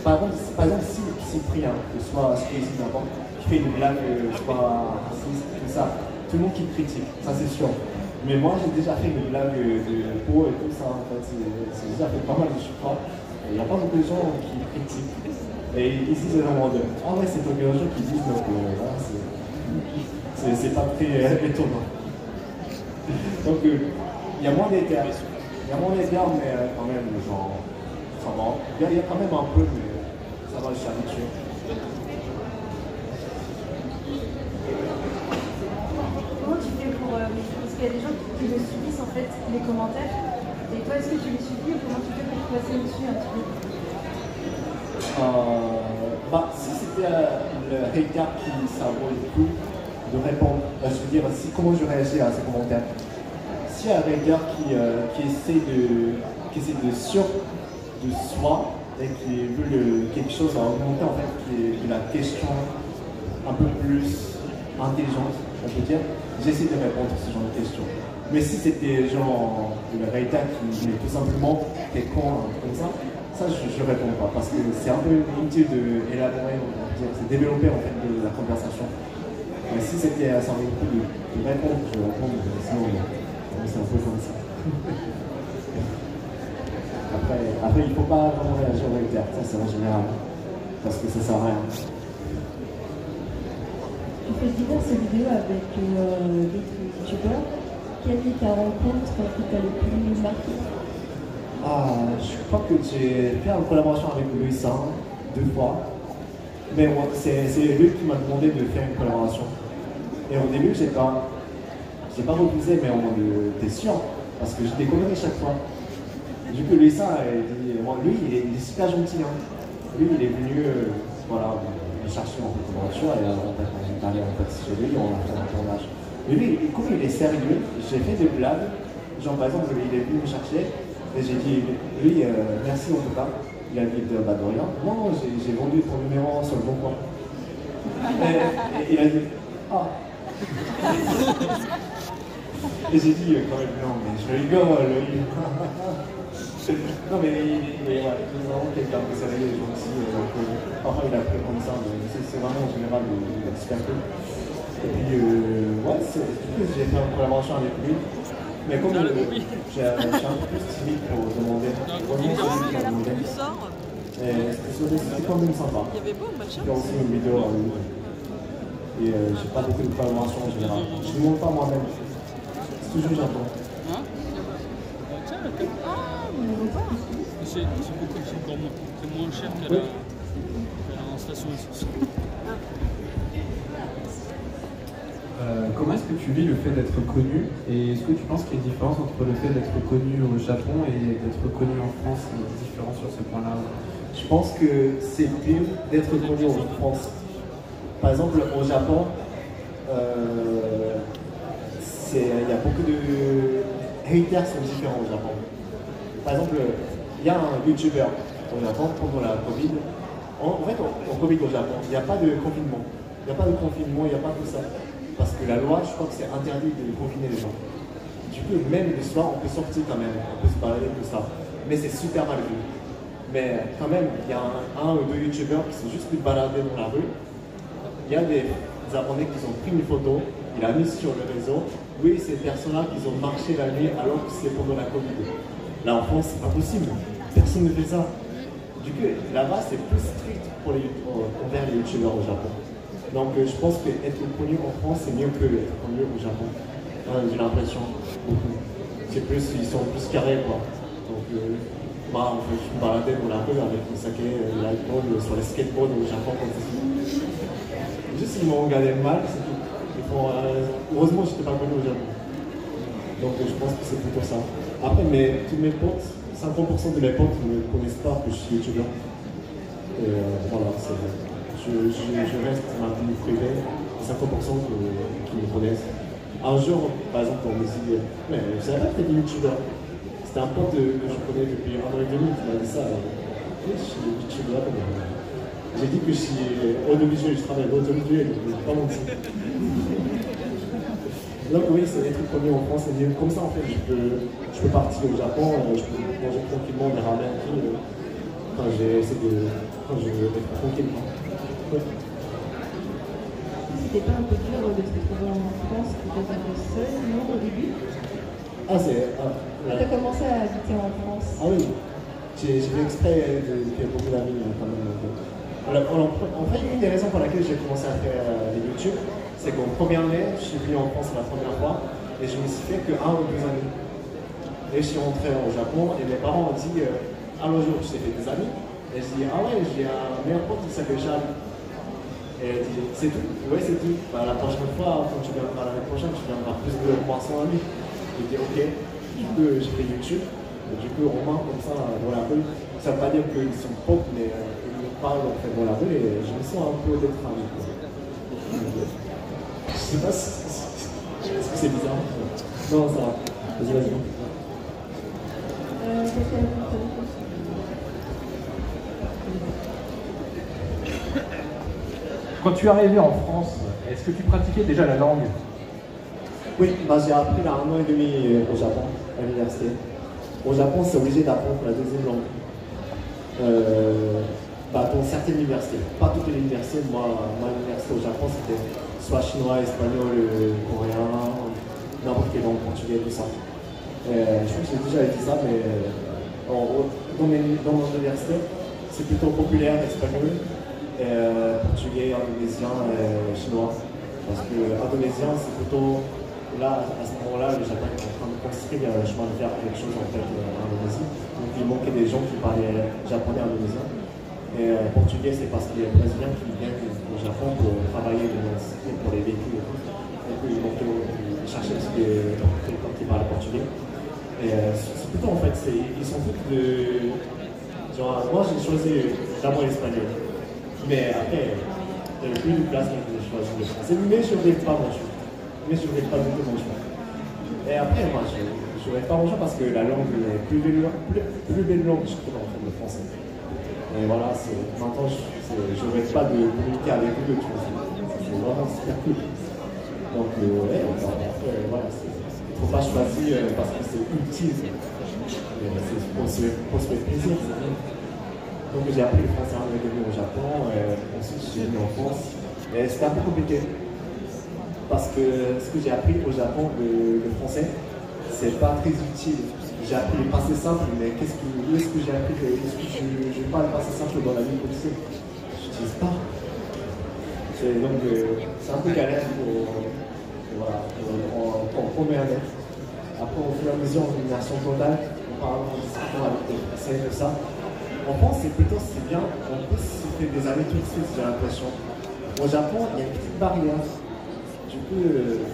Par exemple, si Cyprien, que ce soit Stacy, n'importe, qui fait une blague, soit raciste, tout ça, tout le monde qui critique, ça c'est sûr. Mais moi, j'ai déjà fait une blague de peau et tout ça, en fait, c'est déjà fait pas mal de choix. Il n'y a pas beaucoup de gens qui critiquent. Et ici, c'est vraiment de ah ouais, c'est pas des gens qui disent, donc voilà, c'est pas très étonnant. Donc, il y a moins d'écart. Il y a moins d'écart, mais quand même, genre, ça va. Il y a quand même un peu, mais ça va, je suis habitué. Comment tu fais pour... parce qu'il y a des gens qui le subissent en fait, les commentaires. Et toi, est-ce que tu les subis ou comment tu fais pour passer dessus un petit peu? Si c'était le hater qui ça vaut le coup de répondre, je veux dire, comment je réagis à ces commentaires. S'il y a un hater qui essaie de soi et qui veut quelque chose à augmenter en fait, qui est la question un peu plus intelligente, on peut dire, j'essaie de répondre à ce genre de questions. Mais si c'était genre le hater qui met tout simplement t'es con, comme ça je réponds pas parce que c'est un peu inutile d'élaborer, c'est développer en fait de la conversation. Mais si c'était ça vaut le coup de répondre, je vais répondre, sinon c'est un peu comme ça. Après il ne faut pas vraiment réagir au hater, ça c'est en général, parce que ça sert à rien. Tu fais diverses vidéos avec d'autres youtubeurs. Quelle est ta rencontre qui t'a le plus marqué? Je crois que j'ai fait une collaboration avec Louis Saint 2 fois. Mais ouais, c'est lui qui m'a demandé de faire une collaboration. Et au début, j'ai pas refusé, mais en mode t'es sûr? Parce que je découvrais chaque fois. Du coup, Louis Saint, lui, il est super gentil. Hein. Lui, il est venu voilà, me chercher en fait une voiture et en fait, on est allé en fait chez lui, on a fait un tournage. Mais lui, comme il est sérieux, j'ai fait des blagues. Genre, par exemple, il est venu me chercher. Et j'ai dit, lui, merci en tout cas. Il a dit, bah de rien. Non, j'ai vendu ton numéro sur le bon coin. Et il a dit, ah. Et j'ai dit, quand même, non, mais je rigole, lui. Non, mais il est vraiment quelqu'un de sérieux et gentil. Parfois, il a pris comme ça, mais c'est vraiment en général super cool. Et puis, ouais, j'ai fait une collaboration avec lui. Mais comme je suis un peu plus timide pour demander, c'était quand même sympa. Il y avait aussi une vidéo à lui. Et j'ai pas beaucoup de collaboration en général. Je ne montre pas moi-même. Toujours Japon. Hein? Tiens, c'est beaucoup, c'est moins cher qu'à la station essence. Comment est-ce que tu vis le fait d'être connu et est-ce que tu penses qu'il y a une différence entre le fait d'être connu au Japon et d'être connu en France, différent sur ce point-là? Je pense que c'est mieux d'être connu en France. Par exemple, au Japon, il y a beaucoup de haters sont différents au Japon. Par exemple, il y a un YouTuber au Japon pendant la Covid. En fait, en Covid au Japon, il n'y a pas de confinement. Il n'y a pas de confinement, il n'y a pas tout ça. Parce que la loi, je crois que c'est interdit de confiner les gens. Du coup, même le soir, on peut sortir quand même, on peut se balader, tout ça. Mais c'est super mal vu. Mais quand même, il y a un ou deux youtubeurs qui sont juste de balader dans la rue. Il y a des abonnés qui ont pris une photo, il a mis sur le réseau. Oui, ces personnes-là qui ont marché la nuit alors que c'est pendant la Covid. Là en France, c'est pas possible. Personne ne fait ça. Du coup, là-bas, c'est plus strict envers les youtubeurs au Japon. Donc je pense qu'être connu en France, c'est mieux qu'être connu au Japon. J'ai l'impression, beaucoup. C'est plus, ils sont plus carrés, quoi. Donc, on peut se balader dans la rue avec le saké, l'alcool, sur les skateboards au Japon, comme ça. Juste, ils m'ont regardé mal, c'est tout. Heureusement, je n'étais pas connu au Japon. Donc je pense que c'est plutôt ça. Après, tous mes potes, 50% de mes potes ne connaissent pas que je suis youtubeur. Et voilà, c'est vrai. Je reste ma vie privée, 50% qui me connaissent. Un jour, par exemple, on me dit, mais je ne savais pas que tu étais youtubeur. C'était un pote que je connais depuis 1 an et demi qui m'a dit ça. Oui, je suis youtubeur. J'ai dit que je suis audiovisuel, je travaille audiovisuel, je ne vais pas mentir. Donc oui, c'est des trucs connus en France, c'est mieux. Comme ça, en fait, je peux partir au Japon, je peux manger tranquillement des ramen quand je veux être tranquille. Ouais. C'était pas un peu dur de se retrouver en France, peut-être un peu seul, non, au début? T'as commencé à habiter en France? Ah oui, j'ai fait exprès de faire beaucoup d'amis quand même. En fait, une des raisons pour laquelle j'ai commencé à faire les YouTube, c'est qu'en première année, je suis venu en France la première fois et je me suis fait que 1 ou 2 amis. Et je suis rentré au Japon et mes parents ont dit un jour, je t'ai fait des amis. Et je dis, ah ouais, j'ai un meilleur pote qui s'appelle Charles. Et elle dit, c'est tout? Ouais, c'est tout. Bah, la prochaine fois, quand tu viendras l'année prochaine, tu viendras plus de 300 amis. J'ai dit, ok. Du coup, j'ai fait YouTube. Et du coup, Romain, comme ça, dans la rue, ça ne veut pas dire qu'ils sont potes, mais ils me parlent en fait dans la rue et je me sens un peu d'être ami. Je sais pas si c'est bizarre. Non, ça va. Vas-y. Quand tu es arrivé en France, est-ce que tu pratiquais déjà la langue? Oui, j'ai appris là 1 an et demi au Japon, à l'université. Au Japon, c'est obligé d'apprendre la deuxième langue. Dans certaines universités, pas toutes les universités. Moi, l'université au Japon, c'était soit chinois, espagnol, coréen, n'importe quelle langue, portugais, tout ça. Je crois que j'ai déjà dit ça, mais dans mon université, c'est plutôt populaire espagnol, portugais, indonésien, chinois. Parce que l'indonésien, c'est plutôt, là, à ce moment-là, le Japon est en train de construire le chemin de faire quelque chose en fait en Indonésie. Donc il manquait des gens qui parlaient japonais et indonésien. Et portugais, c'est parce qu'il y a des Brésiliens qui viennent au Japon pour travailler pour les véhicules et tout. Et puis ils cherchaient aussi quelqu'un qui parle portugais. Et c'est plutôt en fait, ils sont tous de. Genre, moi j'ai choisi d'abord l'espagnol. Mais après, il n'y avait plus de place donc j'ai choisi le français. Mais je ne regrette pas mon choix. Mais je ne regrette pas du tout mon choix. Et après, moi, je ne regrette pas mon choix parce que la langue est plus belle langue, je trouve, en fait, le français. Et voilà, maintenant, je ne regrette pas de communiquer avec eux, tu vois. C'est vraiment super cool. Donc, ouais, après, voilà, il ne faut pas choisir parce que c'est utile. C'est pour se faire plaisir. Donc, j'ai appris le français en au Japon, ensuite, je suis venu en France. Et c'était un peu compliqué. Parce que ce que j'ai appris au Japon, le français, c'est pas très utile. J'ai appris le passé simple, mais où est-ce que j'ai appris je parle le passé simple dans la vie quotidienne? Je n'utilise pas. Donc c'est un peu galère en première année. Après, au fur et à mesure, une immersion totale, on parle en discutant avec des Français, tout ça. En France, c'est bien, on peut se faire des amis tout de suite, j'ai l'impression. Au Japon, il y a une petite barrière. Du coup,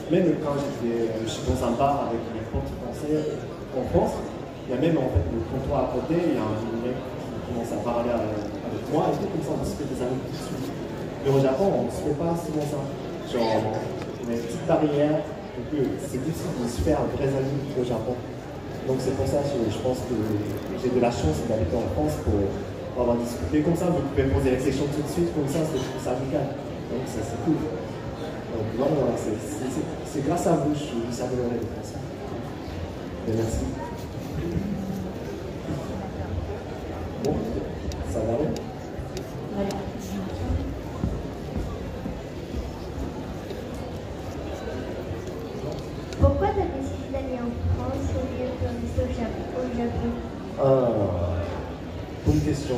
même quand je suis dans un bar avec mes potes français en France, il y a même en fait le comptoir à côté, il y a un mec qui commence à parler avec moi et tout, comme ça on se fait des amis tout de suite. Mais au Japon, on ne se fait pas souvent ça. Genre, on a une petite barrière, donc c'est difficile de se faire un vrai ami au Japon. Donc c'est pour ça que je pense que j'ai de la chance d'habiter en France pour avoir discuté comme ça, vous pouvez me poser les questions tout de suite, comme ça c'est amical. Donc c'est cool. Donc voilà, c'est grâce à vous que je suis amélioré de français. Et merci. Bon, ça va aller? Pourquoi tu as décidé d'aller en France au lieu de rester au Japon? Bonne question.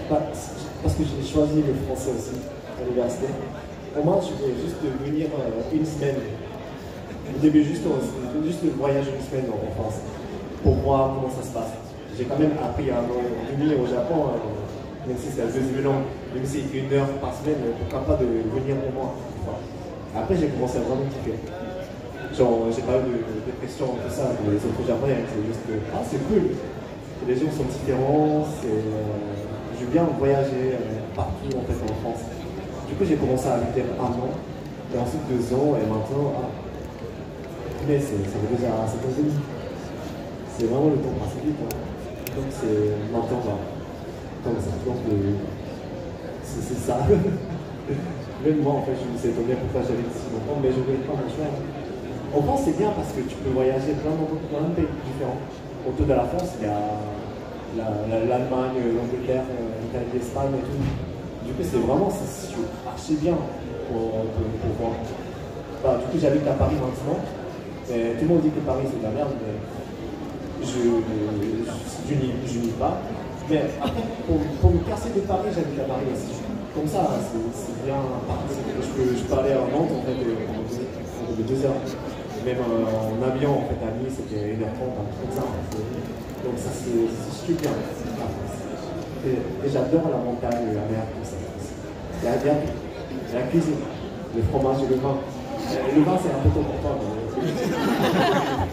Parce que j'ai choisi le français aussi à l'université. Pour moi, je voulais juste venir une semaine. Au début, juste le voyage une semaine en France pour voir comment ça se passe. J'ai quand même appris un an et demi au Japon, même si c'est à 2 long, même si c'est 1 heure par semaine, pourquoi pas de venir au moins. Après, j'ai commencé à vraiment kiffer. Genre, j'ai pas eu de dépression, tout ça, les autres japonais, c'est juste que, c'est cool. Les gens sont différents, je viens voyager partout en fait en France. Du coup, j'ai commencé à habiter 1 an, et ensuite 2 ans, et maintenant, mais ça fait déjà 7 ans et demi. C'est vraiment le temps passe vite. Hein. Donc c'est maintenant, c'est ça. Même moi, en fait, je me suis étonné pourquoi j'habite si longtemps, mais je ne voulais pas mon chemin. En France, c'est bien parce que tu peux voyager plein de pays différents. Autour de la France, il y a l'Allemagne, l'Angleterre, l'Italie, l'Espagne et tout. Du coup, c'est vraiment archi bien pour voir. Du coup, j'habite à Paris maintenant. Et tout le monde dit que Paris c'est de la merde, mais je n'y pas. Mais pour me casser de Paris, j'habite à Paris aussi. Comme ça, c'est bien. Je peux aller à Nantes en fait de 2 heures. Même en avion, en fait, à Nice, c'était 1h30, comme ça. Donc ça, c'est super. Et j'adore la montagne, la mer, comme ça. Il y a la cuisine, le fromage et le vin. Le vin, c'est un peu tôt pour toi. Le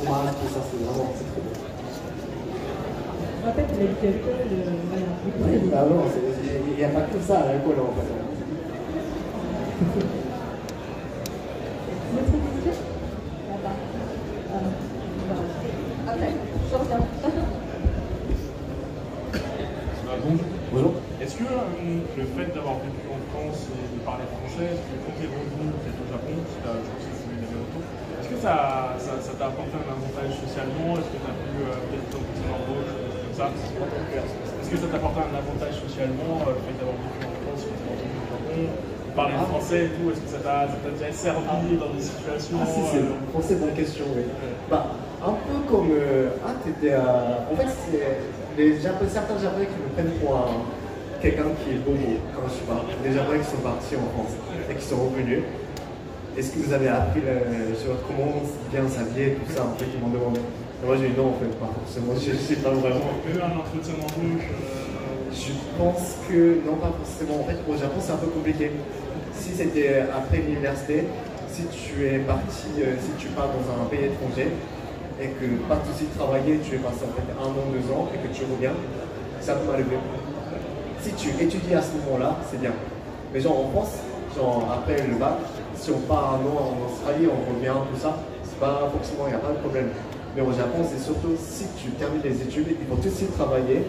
fromage, tout ça, c'est vraiment très bon. Je rappelle que l'alcool, Oui, bah non, il n'y a pas que ça, l'alcool, en fait. Votre question? Là-bas. Après, je reviens. Bonjour. Est-ce que le fait d'avoir vécu en France et de parler français, est-ce que quand tu es revenu peut-être au Japon, je pense que c'est une retour, est-ce que ça t'a apporté un avantage socialement? Est-ce que tu as pu peut-être t'embaucher comme ça? Est-ce que ça t'a apporté un avantage socialement, le fait d'avoir vécu en France, quand tu es revenu au Japon, parler français et tout? Est-ce que ça t'a déjà servi dans des situations? Ah si, c'est français, bonne question, oui. Un peu comme... t'étais en fait, c'est certains Japonais qui me prennent pour quelqu'un qui est beau quand je suis parti. Des Japonais qui sont partis en France et qui sont revenus. Est-ce que vous avez appris sur comment bien s'habiller, tout ça? En fait, ils m'ont demandé. Et moi, j'ai dit non, en fait, pas forcément. Je sais pas vraiment. Un entretien d'embauche Je pense que non, pas forcément. En fait, au Japon, c'est un peu compliqué. Si c'était après l'université, si tu es parti, si tu pars dans un pays étranger et que pas de souci de travailler, tu es passé en fait 1 an, 2 ans et que tu reviens, ça peut m'arriver. Si tu étudies à ce moment-là, c'est bien. Mais genre en France, genre après le bac, si on part 1 an en Australie, on revient, tout ça, c'est pas forcément, il n'y a pas de problème. Mais au Japon, c'est surtout si tu termines les études, il faut tout de suite travailler,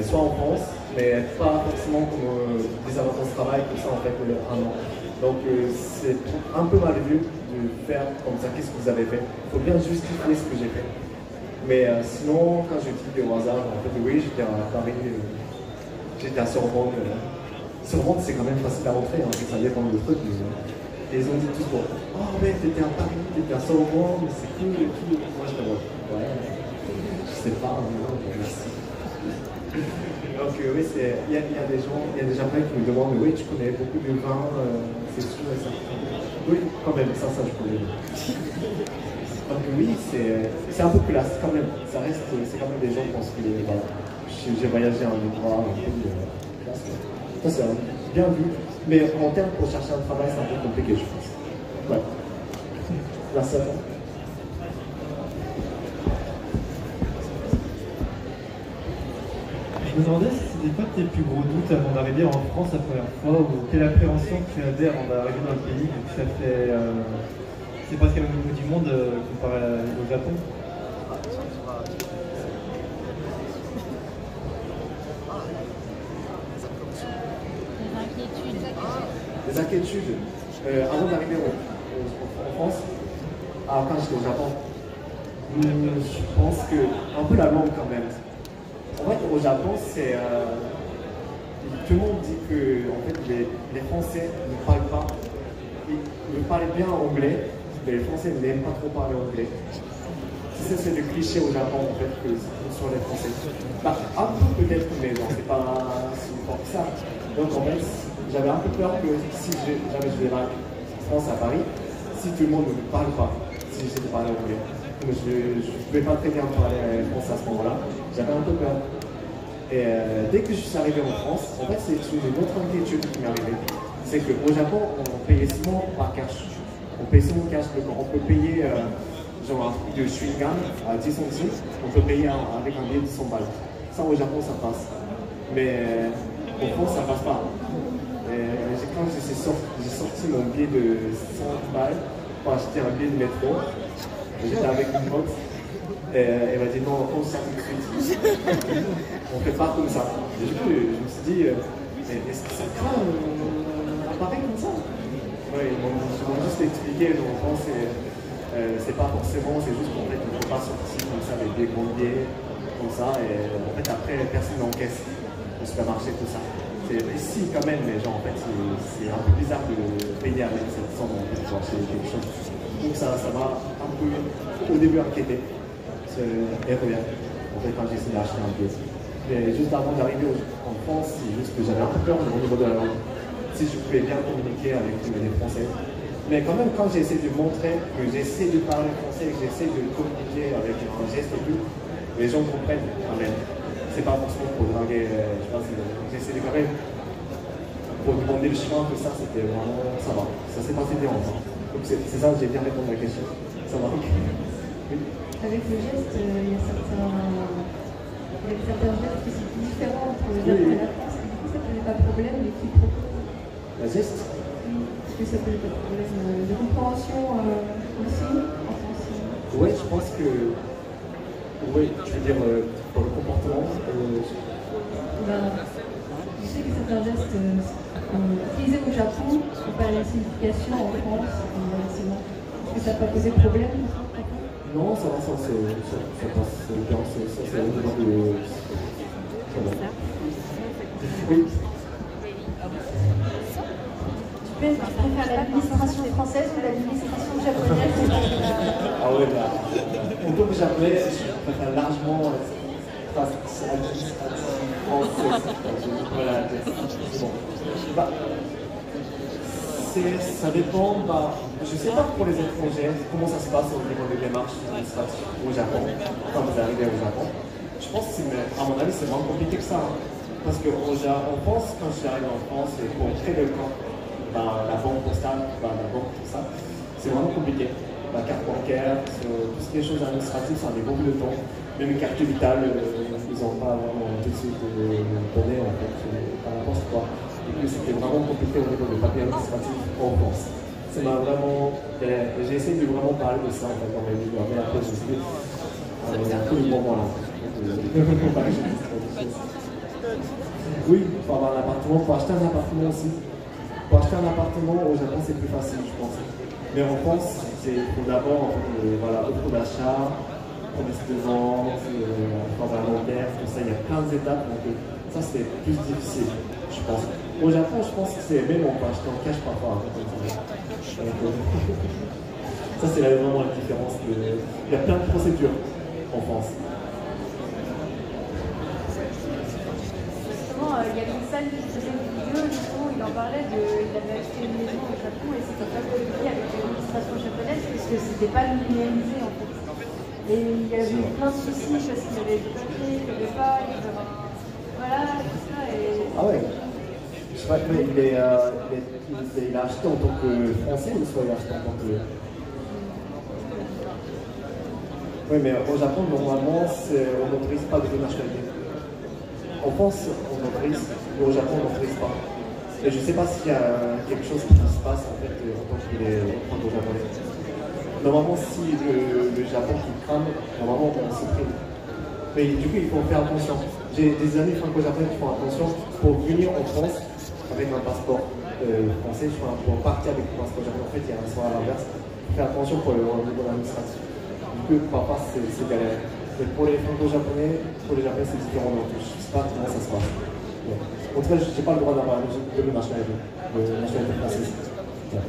soit en France, mais pas forcément comme des avantages de travail, comme ça en fait 1 an. Donc c'est un peu mal vu de faire comme ça, qu'est-ce que vous avez fait. Il faut bien justifier ce que j'ai fait. Mais sinon, quand je dis au hasard, en fait, oui, j'étais à Paris, j'étais à Sorbonne. Sorbonne, c'est quand même facile à rentrer, hein, ça dépend de truc. Et ils ont dit tout pour oh, mais t'étais à Paris, t'étais à Sorbonne, c'est cool et tout. Moi, j'étais en mode ouais, je sais pas, merci. Donc, oui, il y a des gens, il y a des Japonais qui me demandent oui, tu connais beaucoup de vin, c'est sûr et ça. Oui, quand même, ça, je connais. Donc oui, c'est un peu classe quand même. C'est quand même des gens qui pensent que voilà, j'ai voyagé en endroit un peu classe. Ça c'est bien vu. Mais en termes pour chercher un travail, c'est un peu compliqué, je pense. Ouais. Merci à toi. Je me demandais si c'était quoi tes plus gros doutes avant d'arriver en France la première fois, ou quelle appréhension tu avais avant d'arriver dans le pays, vu que ça fait. C'est presque au niveau du monde comparé au Japon. Les inquiétudes. Avant d'arriver en France, quand j'étais au Japon, je pense que un peu la langue quand même. En fait, au Japon, c'est tout le monde dit que en fait, les Français ne parlent pas. Ils parlent bien anglais, mais les Français n'aiment pas trop parler anglais. C'est le cliché au Japon en fait que sur les Français. Bah, un peu peut-être, mais non, c'est pas si fort que ça. Donc en fait, j'avais un peu peur que si jamais je vais en France à Paris, si tout le monde ne parle pas, si j'essaie de parler anglais. Je ne pouvais pas très bien parler français à ce moment-là. J'avais un peu peur. Et dès que je suis arrivé en France, en fait, c'est une autre inquiétude qui m'est arrivée. C'est qu'au Japon, on payait souvent par cash. On paye souvent cash. Donc on peut payer genre un truc de chewing-gum à 10 centimes. On peut payer avec un billet de 100 balles. Ça, au Japon, ça passe. Mais en France, ça passe pas. Et quand j'ai sorti mon billet de 100 balles pour acheter un billet de métro, j'étais avec une pote. Et elle m'a dit non, on sort tout de suite. On fait pas comme ça. Et du coup, je me suis dit, est-ce que ça craint un appareil comme ça? Ouais, ils m'ont juste expliqué, en France, c'est pas forcément, c'est juste qu'en fait, on ne peut pas sortir comme ça avec des grands billets, comme ça. Et en fait, après, personne n'encaisse au supermarché, tout ça. Ici, quand même, mais genre, en fait, c'est un peu bizarre de payer avec cette somme en fait, pour acheter quelque chose. Donc ça m'a un peu, au début, inquiété. Et revient. En fait, quand j'ai essayé d'acheter un peu. Mais juste avant d'arriver en France, c'est juste que j'avais un peu peur au niveau de la langue. Si je pouvais bien communiquer avec les Français. Mais quand même, quand j'ai essayé de montrer que j'essaie de parler français, que j'essaie de communiquer avec un geste et tout, les gens comprennent quand même. C'est pas forcément pour draguer, je pense, j'essaie de quand même, pour demander le chemin, tout ça, c'était vraiment, ça va. Ça s'est passé bien ensemble. Donc c'est ça, j'ai bien répondu à la question. Ça va. Oui. Avec le geste, il y a certains gestes qui sont différents entre le Japon et la France. Du coup, ça ne posait pas de problème, les qui proposent. La geste? Est-ce que ça posait pas de problème de compréhension aussi en français? Oui, je pense que. Oui, tu veux dire pour le comportement Je sais que certains gestes utilisés au Japon n'ont pas la signification en France. Est-ce que ça n'a pas posé problème? Non, ça va, ça passe bien, ça c'est au niveau de... Oui. Tu préfères l'administration française ou l'administration japonaise? Ah ouais, là. En tant que japonais, je préfère largement l'administration française. Voilà, bon. Bah, ça dépend, je ne sais pas pour les étrangers comment ça se passe au niveau des démarches administratives au Japon, quand vous arrivez au Japon. Je pense que, à mon avis, c'est moins compliqué que ça. Hein. Parce qu'en France, quand je suis arrivé en France, pour créer le compte, la banque postale, la banque, tout ça, c'est vraiment compliqué. La carte bancaire, tout ce qui est choses administratives, ça met beaucoup de temps. Même les cartes vitales, ils n'ont pas vraiment tout de suite donné en fait, par n'importe quoi. Et c'était vraiment compliqué au niveau des papiers administratifs en France. Ça m'a vraiment. J'ai essayé de vraiment parler de ça en fait, dans mes vidéos. Mais après, je me suis dit, il y a un peu le moment là. Oui, il faut avoir un appartement, il faut acheter un appartement aussi. Pour acheter un appartement au Japon, c'est plus facile, je pense. Mais en France, il faut d'abord offre d'achat, promesse de vente, travail bancaire, tout ça, il y a plein d'étapes. Donc ça, c'est plus difficile, je pense. Au Japon, je pense que c'est même on peut acheter en cash parfois. Ça, c'est vraiment la différence. Il y a plein de procédures en France. Justement, il y avait une salle qui faisait une vidéo, justement, il en parlait il avait acheté une maison au Japon et c'était pas compliqué avec l'administration japonaise parce que c'était pas numérisé en fait. Et il y a eu plein de soucis parce qu'il y avait des papiers, qu'il n'y avait pas, voilà, tout ça. Et... Ah ouais. Je sais pas, mais il a acheté en tant que français ou soit il a acheté en tant que... Oui, mais au Japon, normalement, on n'autorise pas de nationalité. En France, on autorise, mais au Japon, on n'autorise pas. Et je ne sais pas s'il y a quelque chose qui se passe en fait en tant qu'il est franco-japonais. Normalement, si le Japon qui crame, normalement on supprime. Mais du coup, il faut faire attention. J'ai des amis franco-japonais qui font attention pour venir en France avec un passeport français, pour partir avec un passeport japonais. En fait, il y a un soir à l'inverse. Faire attention pour le niveau administratif. Du coup, parfois, c'est galère. Mais pour les franco-japonais, pour les japonais, c'est différent. Donc, je ne sais pas comment ça se passe. Ouais. En tout cas, je n'ai pas le droit d'avoir une double nationalité française. Ouais.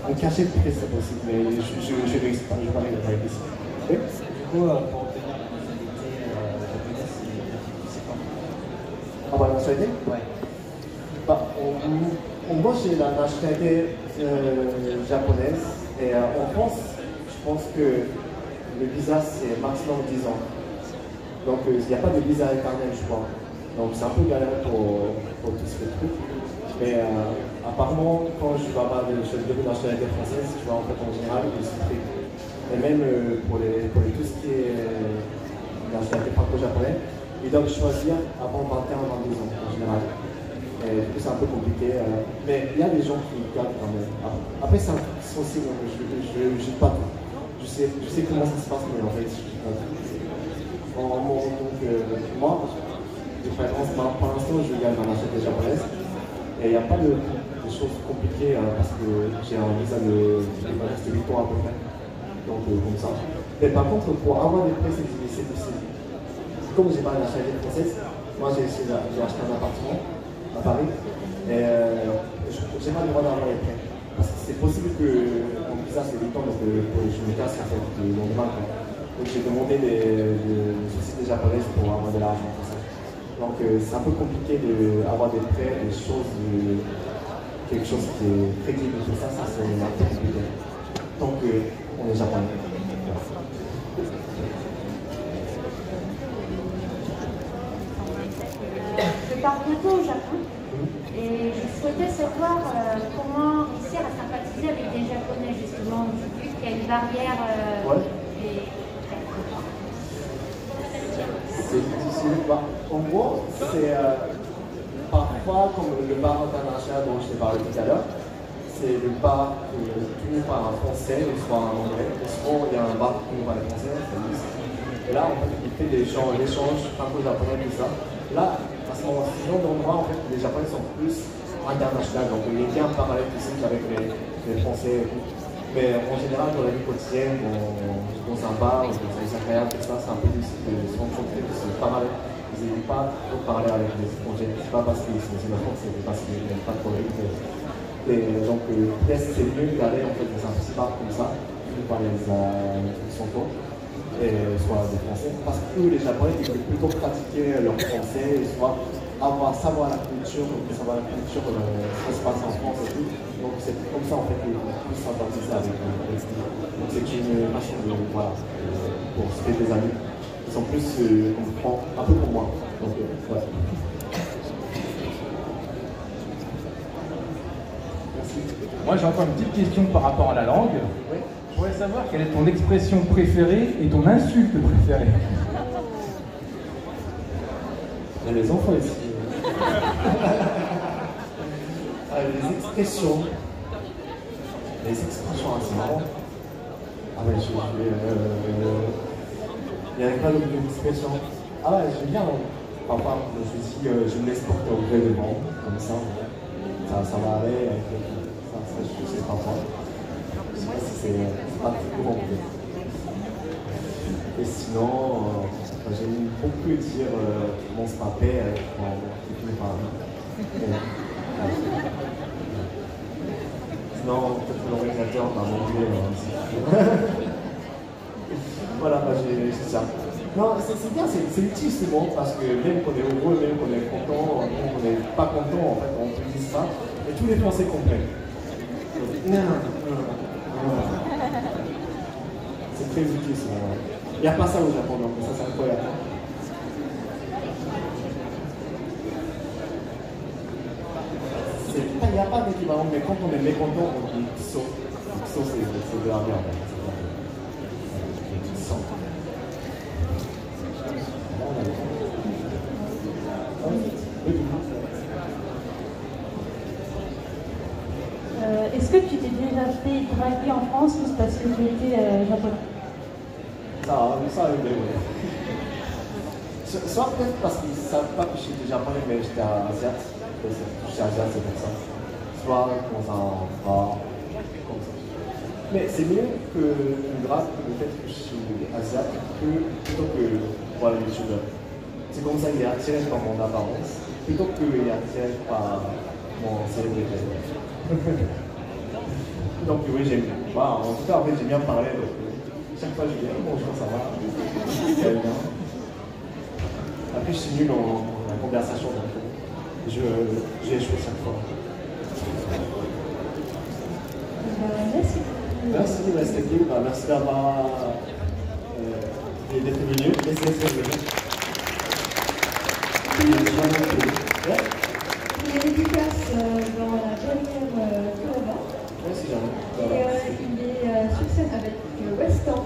En cachet de près, c'est possible, mais je réussis pas, je n'arrive pas ici. Okay. Du coup, pour obtenir la nationalité japonaise, c'est quoi? Ah, la nationalité? Ouais. Bah, moi, j'ai la nationalité japonaise, et en France, je pense que le visa, c'est maximum 10 ans. Donc, il n'y a pas de visa éternel, je crois. Donc, c'est un peu galère pour tout ce truc. Mais apparemment, quand je vais avoir de nationalité française, tu vois, en fait, en général, je suis pris. Et même pour tout ce qui est nationalité franco-japonais, ils doivent choisir avant 21-22 ans, en général. Et du coup, c'est un peu compliqué. Mais il y a des gens qui gardent quand même. Après, c'est un truc sensible, donc je ne dis pas tout. Je sais comment ça se passe, mais en fait, je ne dis pas tout. Donc, moi, de préférence, pour l'instant, je garde ma nationalité japonaise. Et il n'y a pas de choses compliquées parce que j'ai un visa de 8 ans à peu près. Donc, comme ça. Mais par contre, pour avoir des prêts, c'est difficile. Comme je n'ai pas la nationalité française, moi j'ai acheté un appartement à Paris et je n'ai pas le droit d'avoir les prêts. Parce que c'est possible que mon visa c'est 8 ans, donc je me casse en fait de lendemain. Donc j'ai demandé des sociétés japonaises pour avoir de l'argent pour ça. Donc c'est un peu compliqué d'avoir des prêts, des choses, quelque chose qui est crédible, tout ça c'est un peu compliqué. Donc on est japonais. Je pars bientôt au Japon et je souhaitais savoir comment réussir à sympathiser avec des Japonais justement. J'ai vu qu'il y a une barrière. Ouais. C'est difficile. En gros, c'est parfois comme le bar international dont je t'ai parlé tout à l'heure, c'est le bar tenu par un Français, soit un Anglais, souvent il y a un bar tenu par les Français, et là en fait il fait des échanges franco-japonais, tout ça. Là, à ce moment-là, en fait, les Japonais sont plus internationaux, donc il y a bien parler aussi avec les Français et tout. Mais en général, dans la vie quotidienne, dans un bar, dans un agréable, tout ça, c'est un peu difficile de se rencontrer, parce que pas mal, ils n'hésitent pas trop parler avec les étrangers. C'est pas parce qu'ils sont xénophobes, c'est parce qu'ils n'aiment pas trop les. Donc, peut-être c'est mieux d'aller en fait dans un petit bar comme ça, par les Luxembourg, et soit des Français, parce que les Japonais, ils veulent plutôt pratiquer leur français, soit savoir la culture, savoir la culture, ce qui se passe en France et tout. Donc c'est comme ça en fait qu'ils vont plus sympathiser avec les filles. Donc c'est une façon de, voilà, pour se faire des amis. Ils sont plus, on prend un peu comme moi. Donc voilà. Merci. Moi j'ai encore une petite question par rapport à la langue. Oui. Je voudrais savoir quelle est ton expression préférée et ton insulte préférée. Il y a les enfants ici. Les expressions. C'est marrant. Ah ouais, il y a pas d'autres expressions. Ah ouais, j'aime bien. Parfois, je me laisse porter au gré de vent, comme ça. Ça va aller. Ça, je sais parfois. Je sais pas si c'est pas très courant. Et sinon, j'aime beaucoup dire mon snapé quand il finit par. Sinon, peut-être l'organisateur m'a demandé. Voilà, c'est ça. Non, c'est bien, c'est utile ce mot parce que même qu'on est heureux, même qu'on est content, même qu'on n'est pas content, en fait, on utilise ça. Et tous les Français comprennent. C'est très utile. Il n'y a pas ça au Japon, donc ça c'est incroyable. Il n'y a pas d'équivalent, mais quand on est mécontent, on dit Kiso. Kiso, c'est de la viande. Kiso. Est-ce que tu t'es déjà fait draguer en France juste parce que tu étais japonais? Ça arrive, oui. Soit peut-être parce qu'ils ne savent pas que j'étais japonais, mais j'étais asiate. Je suis asiate, c'est pour ça. Soit dans un bar, comme ça. Mais c'est mieux qu'une drague le fait que je suis asiate plutôt que voilà, les youtubeurs. C'est comme ça qu'il est attiré par mon apparence, plutôt qu'il est attiré par mon célébrité. Donc oui, j'aime bien. Voilà, en tout cas, en fait, j'aime bien parler. Donc, chaque fois, je dis bonjour, ça va. Ça va bien. Après, je suis nul en conversation, donc j'ai échoué chaque fois. Merci. Merci Steve. Merci d'avoir d'être venu. Il y a des dédicaces dans la dernière Corona. Merci, Jean. Et il est sur scène avec Weston